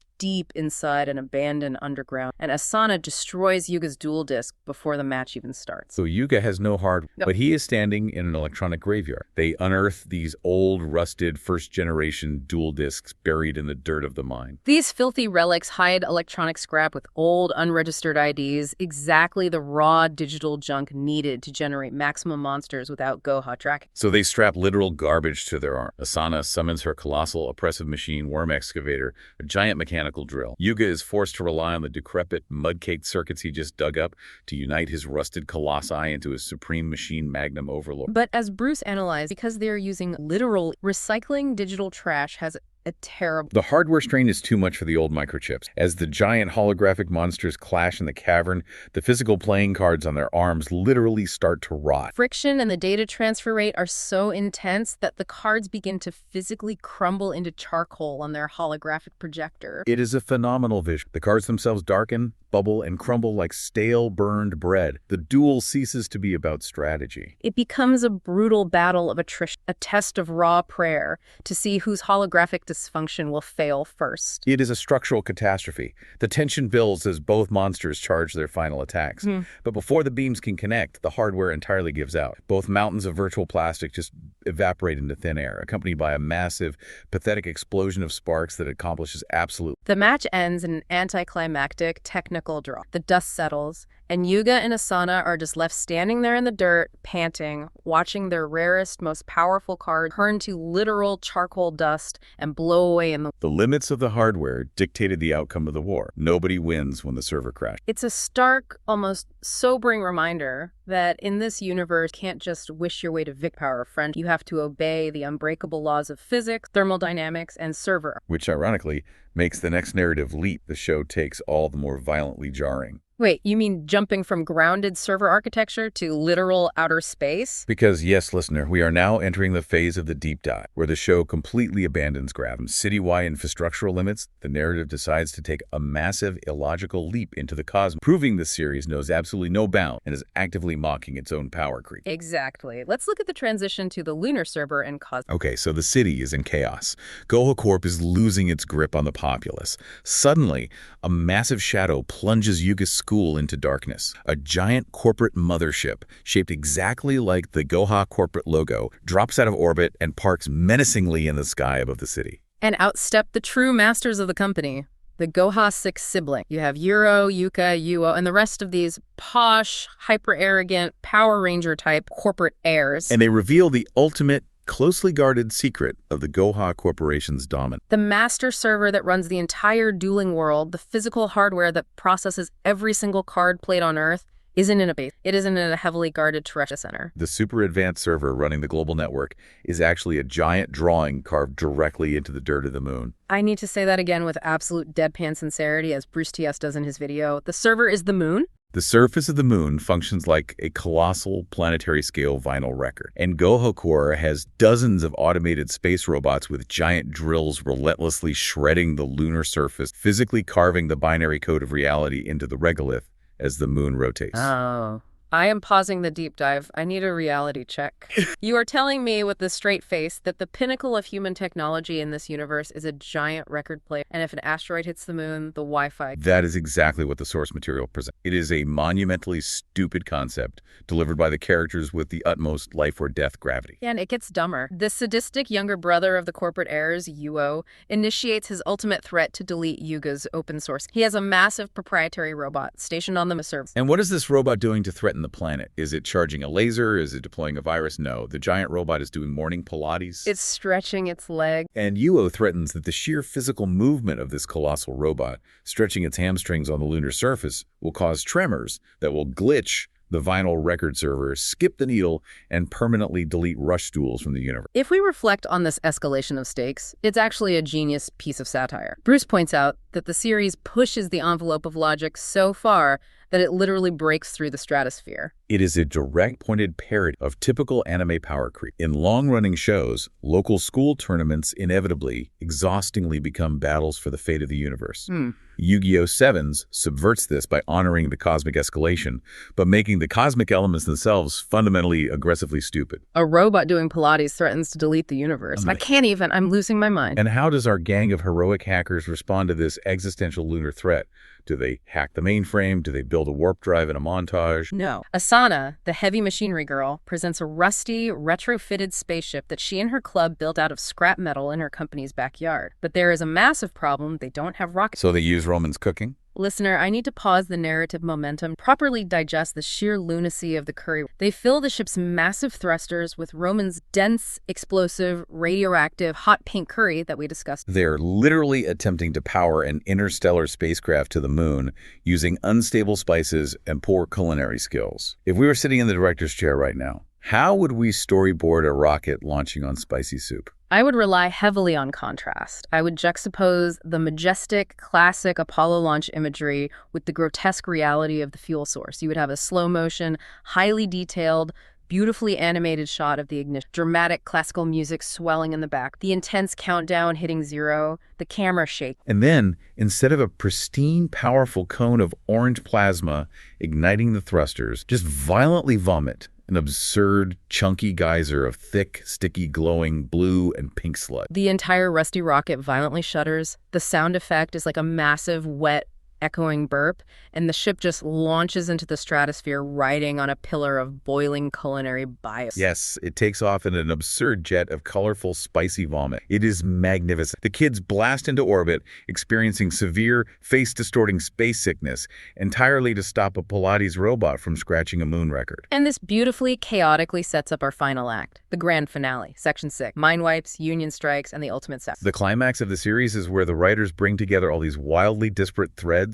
B: inside an abandoned underground, and Asana destroys Yuga's duel disk before the match even starts.
A: So Yuga has no hardware, but he is standing in an electronic graveyard. They unearth these old, rusted, first-generation duel disks buried in the dirt of the mine.
B: These filthy relics hide electronic scrap with old, unregistered IDs, exactly the raw digital junk needed to generate maximum monsters without Goha tracking.
A: So they strap literal garbage to their arm. Asana summons her colossal, oppressive machine, Worm Excavator, a giant mechanical drill. Yuga is forced to rely on the decrepit, mud-caked circuits he just dug up to unite his rusted colossi into his Supreme Machine Magnum Overlord.
B: But as Bruce analyzed, because they're using literal recycling digital trash has a terrible...
A: The hardware strain is too much for the old microchips. As the giant holographic monsters clash in the cavern, the physical playing cards on their arms literally start to rot.
B: Friction and the data transfer rate are so intense that the cards begin to physically crumble into charcoal on their holographic projector.
A: It is a phenomenal vision. The cards themselves darken, bubble, and crumble like stale, burned bread. The duel ceases to be about strategy.
B: It becomes a brutal battle of attrition, a test of raw prayer to see whose holographic dysfunction will fail first.
A: It is a structural catastrophe. The tension builds as both monsters charge their final attacks. But before the beams can connect, the hardware entirely gives out. Both mountains of virtual plastic just evaporate into thin air, accompanied by a massive, pathetic explosion of sparks that accomplishes absolute.
B: The match ends in an anticlimactic, technical draw. The dust settles, and Yuga and Asana are just left standing there in the dirt, panting, watching their rarest, most powerful card turn to literal charcoal dust and blow away in the...
A: The limits of the hardware dictated the outcome of the war. Nobody wins when the server crashes.
B: It's a stark, almost sobering reminder that in this universe, you can't just wish your way to victory, friend. You have to obey the unbreakable laws of physics, thermodynamics, and server.
A: Which, ironically, makes the next narrative leap the show takes all the more violently jarring.
B: Wait, you mean jumping from grounded server architecture to literal outer space?
A: Because, yes, listener, we are now entering the phase of the deep dive, where the show completely abandons Gavin. Citywide infrastructural limits, the narrative decides to take a massive, illogical leap into the cosmos, proving the series knows absolutely no bound and is actively mocking its own power creep.
B: Exactly. Let's look at the transition to the lunar server and cosmos.
A: Okay, so the city is in chaos. Goha Corp is losing its grip on the populace. Suddenly, a massive shadow plunges Yuga's school into darkness. A giant corporate mothership, shaped exactly like the Goha corporate logo, drops out of orbit and parks menacingly in the sky above the city.
B: And outstep the true masters of the company, the Goha six sibling. You have Yuro, Yuka, Yuo, and the rest of these posh, hyper-arrogant, Power Ranger-type corporate heirs.
A: And they reveal the ultimate, closely guarded secret of the Goha Corporation's dominance.
B: The master server that runs the entire dueling world, the physical hardware that processes every single card played on Earth, isn't in a base. It isn't in a heavily guarded terrestrial center.
A: The super advanced server running the global network is actually a giant drawing carved directly into the dirt of the moon.
B: I need to say that again with absolute deadpan sincerity, as Bruce T.S. does in his video. The server is the moon.
A: The surface of the moon functions like a colossal planetary-scale vinyl record, and Goha Corp has dozens of automated space robots with giant drills relentlessly shredding the lunar surface, physically carving the binary code of reality into the regolith as the moon rotates.
B: Oh, I am pausing the deep dive. I need a reality check. You are telling me with a straight face that the pinnacle of human technology in this universe is a giant record player, and if an asteroid hits the moon, the Wi-Fi...
A: That is exactly what the source material presents. It is a monumentally stupid concept delivered by the characters with the utmost life or death gravity.
B: And it gets dumber. The sadistic younger brother of the corporate heirs, Yuga, initiates his ultimate threat to delete Yuga's open source. He has a massive proprietary robot stationed on the server.
A: And what is this robot doing to threaten the planet? Is it charging a laser? Is it deploying a virus? No. The giant robot is doing morning Pilates.
B: It's stretching its leg.
A: And Yuga threatens that the sheer physical movement of this colossal robot, stretching its hamstrings on the lunar surface, will cause tremors that will glitch the vinyl record server, skip the needle, and permanently delete Rush Duels from the universe.
B: If we reflect on this escalation of stakes, it's actually a genius piece of satire. Bruce points out that the series pushes the envelope of logic so far that it literally breaks through the stratosphere.
A: It is a direct pointed parody of typical anime power creep. In long-running shows, local school tournaments inevitably, exhaustingly become battles for the fate of the universe. Yu-Gi-Oh! Sevens subverts this by honoring the cosmic escalation, but making the cosmic elements themselves fundamentally aggressively stupid.
B: A robot doing Pilates threatens to delete the universe. I can't even. I'm losing my mind.
A: And how does our gang of heroic hackers respond to this existential lunar threat? Do they hack the mainframe? Do they build a warp drive in a montage?
B: No. Asana, the heavy machinery girl, presents a rusty, retrofitted spaceship that she and her club built out of scrap metal in her company's backyard. But there is a massive problem. They don't have rockets.
A: So they use Roman's cooking?
B: Listener, I need to pause the narrative momentum, properly digest the sheer lunacy of the curry. They fill the ship's massive thrusters with Roman's dense, explosive, radioactive, hot pink curry that we discussed.
A: They're literally attempting to power an interstellar spacecraft to the moon using unstable spices and poor culinary skills. If we were sitting in the director's chair right now, how would we storyboard a rocket launching on spicy soup?
B: I would rely heavily on contrast. I would juxtapose the majestic, classic Apollo launch imagery with the grotesque reality of the fuel source. You would have a slow-motion, highly detailed, beautifully animated shot of the ignition, dramatic classical music swelling in the back, the intense countdown hitting 0, the camera shake.
A: And then, instead of a pristine, powerful cone of orange plasma igniting the thrusters, just violently vomit an absurd, chunky geyser of thick, sticky, glowing blue and pink sludge.
B: The entire rusty rocket violently shudders. The sound effect is like a massive, wet, echoing burp, and the ship just launches into the stratosphere riding on a pillar of boiling culinary bias.
A: Yes, it takes off in an absurd jet of colorful, spicy vomit. It is magnificent. The kids blast into orbit, experiencing severe, face-distorting space sickness, entirely to stop a Pilates robot from scratching a moon record.
B: And this beautifully, chaotically sets up our final act, the grand finale, Section 6, mind wipes, union strikes, and the ultimate sacrifice.
A: The climax of the series is where the writers bring together all these wildly disparate threads,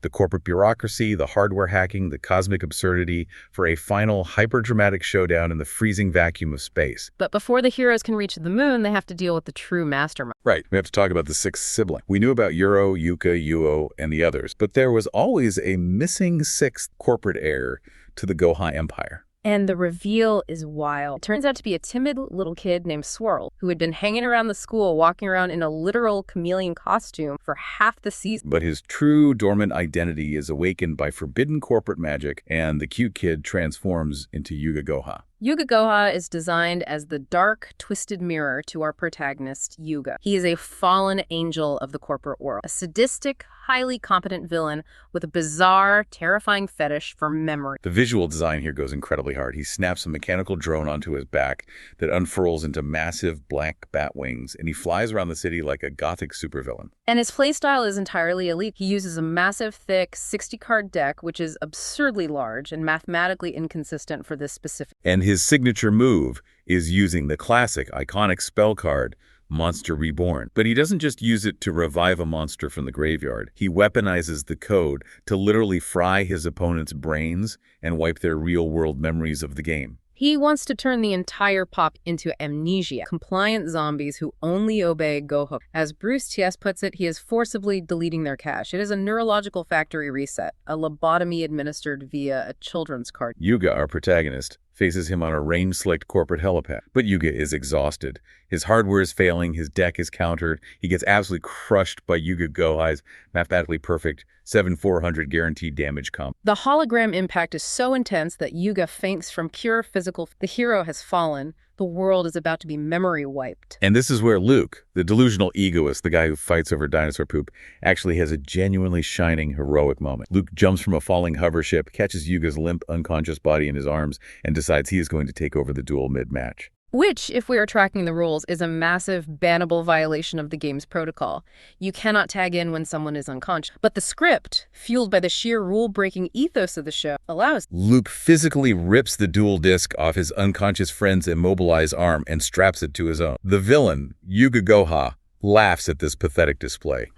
A: the corporate bureaucracy, the hardware hacking, the cosmic absurdity, for a final hyper-dramatic showdown in the freezing vacuum of space.
B: But before the heroes can reach the moon, they have to deal with the true mastermind.
A: Right. We have to talk about the sixth sibling. We knew about Yuro, Yuka, Yuo, and the others, but there was always a missing sixth corporate heir to the Goha Empire.
B: And the reveal is wild. It turns out to be a timid little kid named Swirl, who had been hanging around the school, walking around in a literal chameleon costume for half the season.
A: But his true dormant identity is awakened by forbidden corporate magic, and the cute kid transforms into Yuga Goha.
B: Yuga Goha is designed as the dark, twisted mirror to our protagonist, Yuga. He is a fallen angel of the corporate world, a sadistic, highly competent villain with a bizarre, terrifying fetish for memory.
A: The visual design here goes incredibly hard. He snaps a mechanical drone onto his back that unfurls into massive black bat wings, and he flies around the city like a gothic supervillain.
B: And his playstyle is entirely elite. He uses a massive, thick 60-card deck, which is absurdly large and mathematically inconsistent for this specific.
A: And his signature move is using the classic, iconic spell card, Monster Reborn. But he doesn't just use it to revive a monster from the graveyard. He weaponizes the code to literally fry his opponent's brains and wipe their real-world memories of the game.
B: He wants to turn the entire pop into amnesia, compliant zombies who only obey Goha. As Bruce T.S. puts it, he is forcibly deleting their cache. It is a neurological factory reset, a lobotomy administered via a children's card.
A: Yuga, our protagonist, faces him on a range-select corporate helipad. But Yuga is exhausted. His hardware is failing, his deck is countered, he gets absolutely crushed by Yuga Gohai's mathematically perfect 7,400 guaranteed damage comp.
B: The hologram impact is so intense that Yuga faints from pure physical. The hero has fallen. The world is about to be memory wiped.
A: And this is where Luke, the delusional egoist, the guy who fights over dinosaur poop, actually has a genuinely shining, heroic moment. Luke jumps from a falling hover ship, catches Yuga's limp, unconscious body in his arms, and decides he is going to take over the duel mid-match.
B: Which, if we are tracking the rules, is a massive, bannable violation of the game's protocol. You cannot tag in when someone is unconscious. But the script, fueled by the sheer rule-breaking ethos of the show, allows.
A: Luke physically rips the duel disc off his unconscious friend's immobilized arm and straps it to his own. The villain, Yuga Goha, laughs at this pathetic display.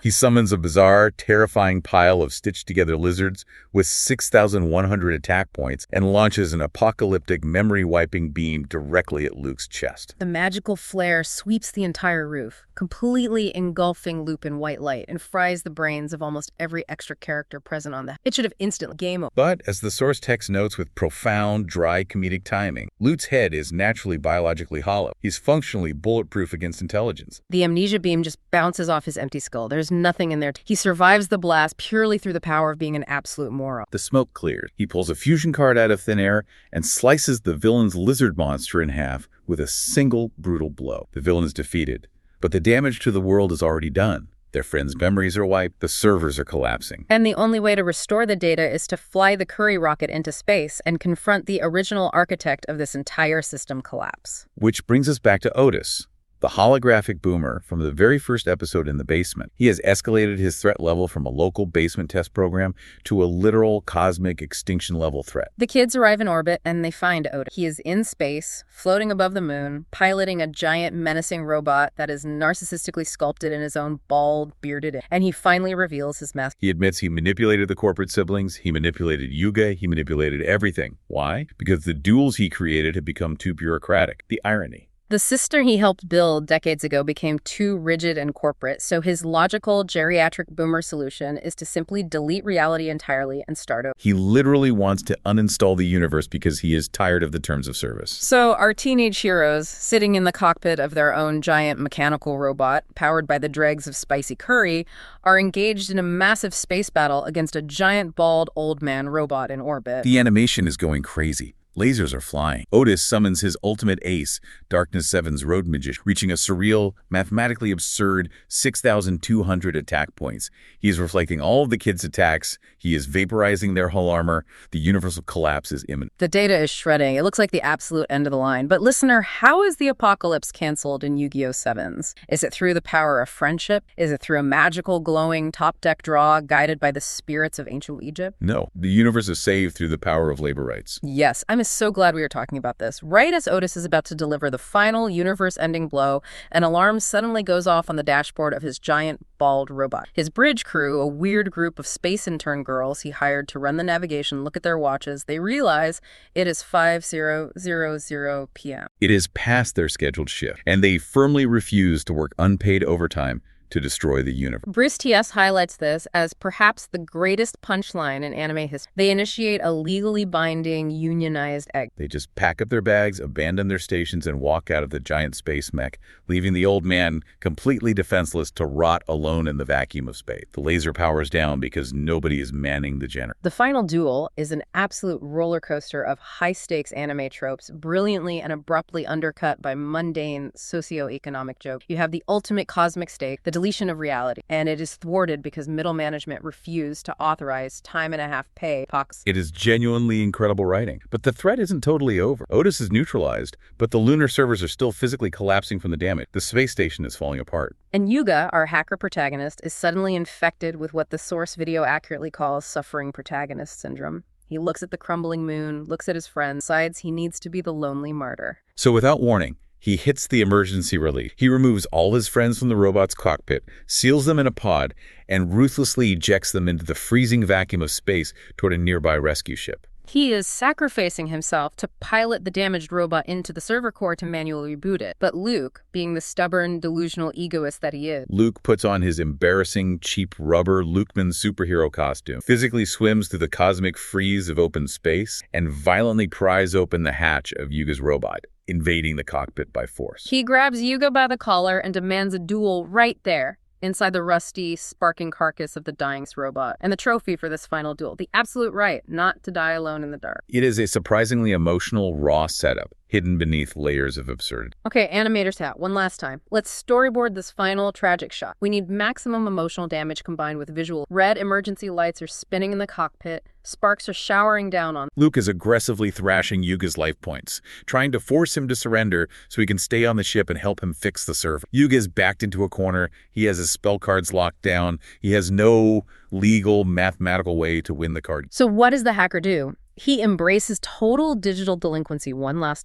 A: He summons a bizarre, terrifying pile of stitched-together lizards with 6,100 attack points and launches an apocalyptic, memory-wiping beam directly at Luke's chest.
B: The magical flare sweeps the entire roof, completely engulfing Luke in white light, and fries the brains of almost every extra character present on the. It should have instantly game over.
A: But, as the source text notes with profound, dry comedic timing, Luke's head is naturally biologically hollow. He's functionally bulletproof against intelligence.
B: The amnesia beam just bounces off his empty skull. There's nothing in there. He survives the blast purely through the power of being an absolute moron.
A: The smoke cleared. He pulls a fusion card out of thin air and slices the villain's lizard monster in half with a single brutal blow. The villain is defeated, but the damage to the world is already done. Their friends' memories are wiped, the servers are collapsing.
B: And the only way to restore the data is to fly the Curry rocket into space and confront the original architect of this entire system collapse.
A: Which brings us back to Otis, the holographic boomer from the very first episode in the basement. He has escalated his threat level from a local basement test program to a literal cosmic extinction level threat.
B: The kids arrive in orbit and they find Otis. He is in space, floating above the moon, piloting a giant menacing robot that is narcissistically sculpted in his own bald, bearded head. And he finally reveals his mask.
A: He admits he manipulated the corporate siblings, he manipulated Yuga, he manipulated everything. Why? Because the duels he created had become too bureaucratic. The irony.
B: The system he helped build decades ago became too rigid and corporate, so his logical geriatric boomer solution is to simply delete reality entirely and start over.
A: He literally wants to uninstall the universe because he is tired of the terms of service.
B: So our teenage heroes, sitting in the cockpit of their own giant mechanical robot, powered by the dregs of spicy curry, are engaged in a massive space battle against a giant bald old man robot in orbit.
A: The animation is going crazy. Lasers are flying. Otis summons his ultimate ace, Darkness 7's road magician, reaching a surreal, mathematically absurd 6,200 attack points. He is reflecting all of the kids' attacks. He is vaporizing their hull armor. The universal collapse is imminent.
B: The data is shredding. It looks like the absolute end of the line. But listener, how is the apocalypse canceled in Yu-Gi-Oh! 7s? Is it through the power of friendship? Is it through a magical, glowing top-deck draw guided by the spirits of ancient Egypt?
A: No. The universe is saved through the power of labor rights.
B: Yes, I'm so glad we are talking about this. Right as Otis is about to deliver the final universe-ending blow, an alarm suddenly goes off on the dashboard of his giant, bald robot. His bridge crew, a weird group of space intern girls he hired to run the navigation, look at their watches. They realize it is 5:00 p.m.
A: It is past their scheduled shift, and they firmly refuse to work unpaid overtime to destroy the universe.
B: Bruce T.S. highlights this as perhaps the greatest punchline in anime history. They initiate a legally binding, unionized exit.
A: They just pack up their bags, abandon their stations, and walk out of the giant space mech, leaving the old man completely defenseless to rot alone in the vacuum of space. The laser powers down because nobody is manning the generator.
B: The final duel is an absolute roller coaster of high-stakes anime tropes, brilliantly and abruptly undercut by mundane socio-economic jokes. You have the ultimate cosmic stake, the deletion of reality, and it is thwarted because middle management refused to authorize time-and-a-half pay.
A: It is genuinely incredible writing, but the threat isn't totally over. Otis is neutralized, but the lunar servers are still physically collapsing from the damage. The space station is falling apart.
B: And Yuga, our hacker protagonist, is suddenly infected with what the source video accurately calls suffering protagonist syndrome. He looks at the crumbling moon, looks at his friends, decides he needs to be the lonely martyr.
A: So without warning, he hits the emergency relief. He removes all his friends from the robot's cockpit, seals them in a pod, and ruthlessly ejects them into the freezing vacuum of space toward a nearby rescue ship.
B: He is sacrificing himself to pilot the damaged robot into the server core to manually reboot it. But Luke, being the stubborn, delusional egoist that he is,
A: Luke puts on his embarrassing, cheap rubber Lukeman superhero costume, physically swims through the cosmic freeze of open space, and violently pries open the hatch of Yuga's robot, invading the cockpit by force.
B: He grabs Yuga by the collar and demands a duel right there, inside the rusty, sparking carcass of the dying robot. And the trophy for this final duel, the absolute right not to die alone in the dark.
A: It is a surprisingly emotional, raw setup, hidden beneath layers of absurdity.
B: Okay, animator's hat, one last time. Let's storyboard this final tragic shot. We need maximum emotional damage combined with visual. Red emergency lights are spinning in the cockpit. Sparks are showering down on.
A: Luke is aggressively thrashing Yuga's life points, trying to force him to surrender so he can stay on the ship and help him fix the server. Yuga is backed into a corner. He has his spell cards locked down. He has no legal, mathematical way to win the card.
B: So what does the hacker do? He embraces total digital delinquency.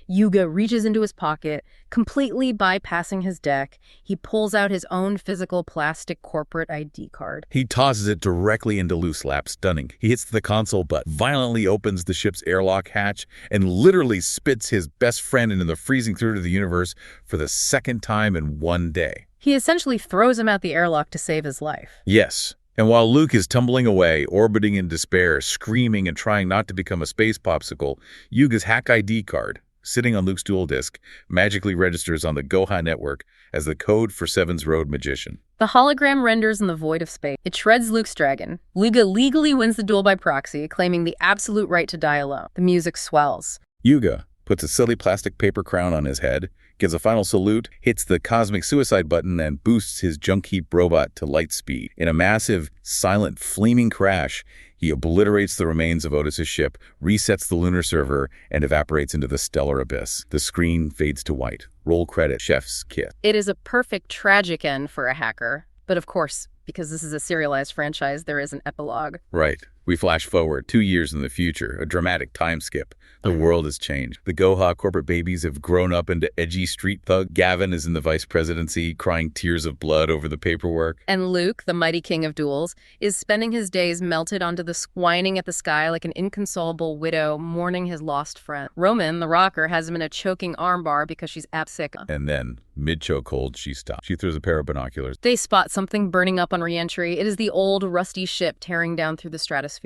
B: Yuga reaches into his pocket, completely bypassing his deck. He pulls out his own physical plastic corporate ID card.
A: He tosses it directly into loose lap, stunning. He hits the console but violently opens the ship's airlock hatch and literally spits his best friend into the freezing through to the universe for the second time in one day.
B: He essentially throws him out the airlock to save his life.
A: Yes. And while Luke is tumbling away, orbiting in despair, screaming and trying not to become a space popsicle, Yuga's hack ID card, sitting on Luke's dual disk, magically registers on the Goha network as the code for Seven's Road Magician.
B: The hologram renders in the void of space. It shreds Luke's dragon. Yuga legally wins the duel by proxy, claiming the absolute right to die alone. The music swells.
A: Yuga puts a silly plastic paper crown on his head, gives a final salute, hits the cosmic suicide button, and boosts his junk heap robot to light speed. In a massive, silent, flaming crash, he obliterates the remains of Otis's ship, resets the lunar server, and evaporates into the stellar abyss. The screen fades to white. Roll credit, chef's kiss.
B: It is a perfect tragic end for a hacker. But of course, because this is a serialized franchise, there is an epilogue.
A: Right. We flash forward 2 years in the future, a dramatic time skip. The world has changed. The Goha corporate babies have grown up into edgy street thug. Gavin is in the vice presidency, crying tears of blood over the paperwork.
B: And Luke, the mighty king of duels, is spending his days melted onto the whining at the sky like an inconsolable widow mourning his lost friend. Roman, the rocker, has him in a choking armbar because she's sick.
A: And then, mid-chokehold, she stops. She throws a pair of binoculars.
B: They spot something burning up on re-entry. It is the old, rusty ship tearing down through the stratosphere.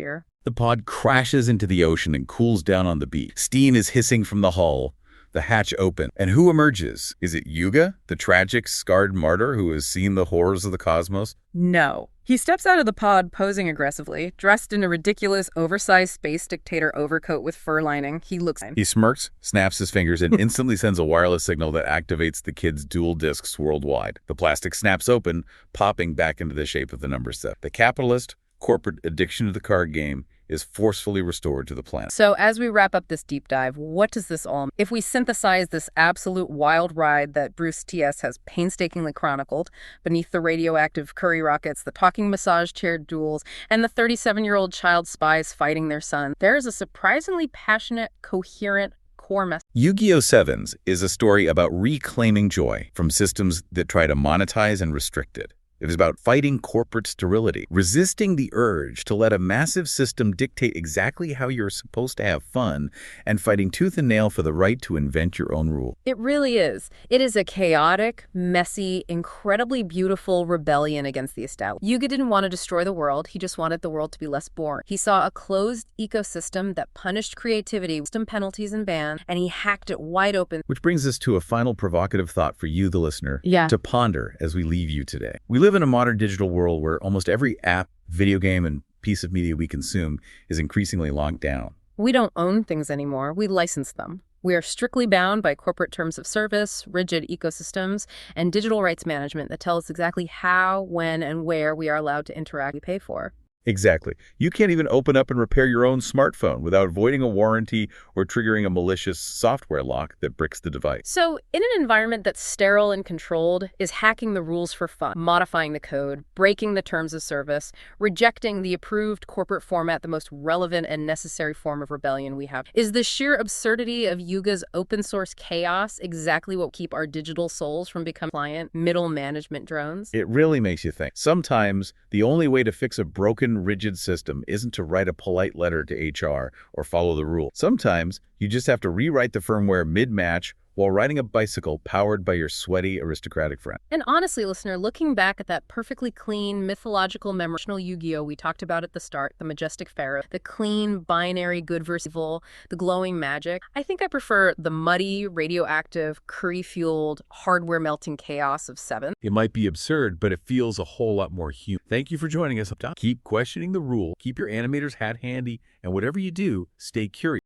A: The pod crashes into the ocean and cools down on the beach. Steam is hissing from the hull. The hatch open. And who emerges? Is it Yuga, the tragic, scarred martyr who has seen the horrors of the cosmos?
B: No. He steps out of the pod posing aggressively, dressed in a ridiculous, oversized space dictator overcoat with fur lining. He looks fine.
A: He smirks, snaps his fingers, and instantly sends a wireless signal that activates the kid's dual discs worldwide. The plastic snaps open, popping back into the shape of the number 7. The capitalist, corporate addiction to the card game is forcefully restored to the planet.
B: So as we wrap up this deep dive, what does this all mean? If we synthesize this absolute wild ride that Bruce T.S. has painstakingly chronicled beneath the radioactive curry rockets, the talking massage chair duels, and the 37-year-old child spies fighting their son, there is a surprisingly passionate, coherent core message.
A: Yu-Gi-Oh! Sevens is a story about reclaiming joy from systems that try to monetize and restrict it. It is about fighting corporate sterility, resisting the urge to let a massive system dictate exactly how you're supposed to have fun, and fighting tooth and nail for the right to invent your own rule.
B: It really is. It is a chaotic, messy, incredibly beautiful rebellion against the establishment. Yuga didn't want to destroy the world. He just wanted the world to be less boring. He saw a closed ecosystem that punished creativity, system penalties and bans, and he hacked it wide open.
A: Which brings us to a final provocative thought for you, the listener, to ponder as we leave you today. We live in a modern digital world where almost every app, video game, and piece of media we consume is increasingly locked down.
B: We don't own things anymore. We license them. We are strictly bound by corporate terms of service, rigid ecosystems, and digital rights management that tell us exactly how, when, and where we are allowed to interact and pay for.
A: Exactly. You can't even open up and repair your own smartphone without voiding a warranty or triggering a malicious software lock that bricks the device.
B: So, in an environment that's sterile and controlled, is hacking the rules for fun, modifying the code, breaking the terms of service, rejecting the approved corporate format, the most relevant and necessary form of rebellion we have. Is the sheer absurdity of Yuga's open source chaos exactly what will keep our digital souls from becoming client middle management drones?
A: It really makes you think. Sometimes the only way to fix a broken broken, rigid system isn't to write a polite letter to HR or follow the rules. Sometimes you just have to rewrite the firmware mid-match while riding a bicycle powered by your sweaty aristocratic friend.
B: And honestly, listener, looking back at that perfectly clean, mythological, memorable Yu-Gi-Oh! We talked about at the start, the majestic pharaoh, the clean, binary, good versus evil, the glowing magic, I think I prefer the muddy, radioactive, curry-fueled, hardware-melting chaos of 7.
C: It might be absurd, but it feels a whole lot more human. Thank you for joining us. Keep questioning the rule, keep your animator's hat handy, and whatever you do, stay curious.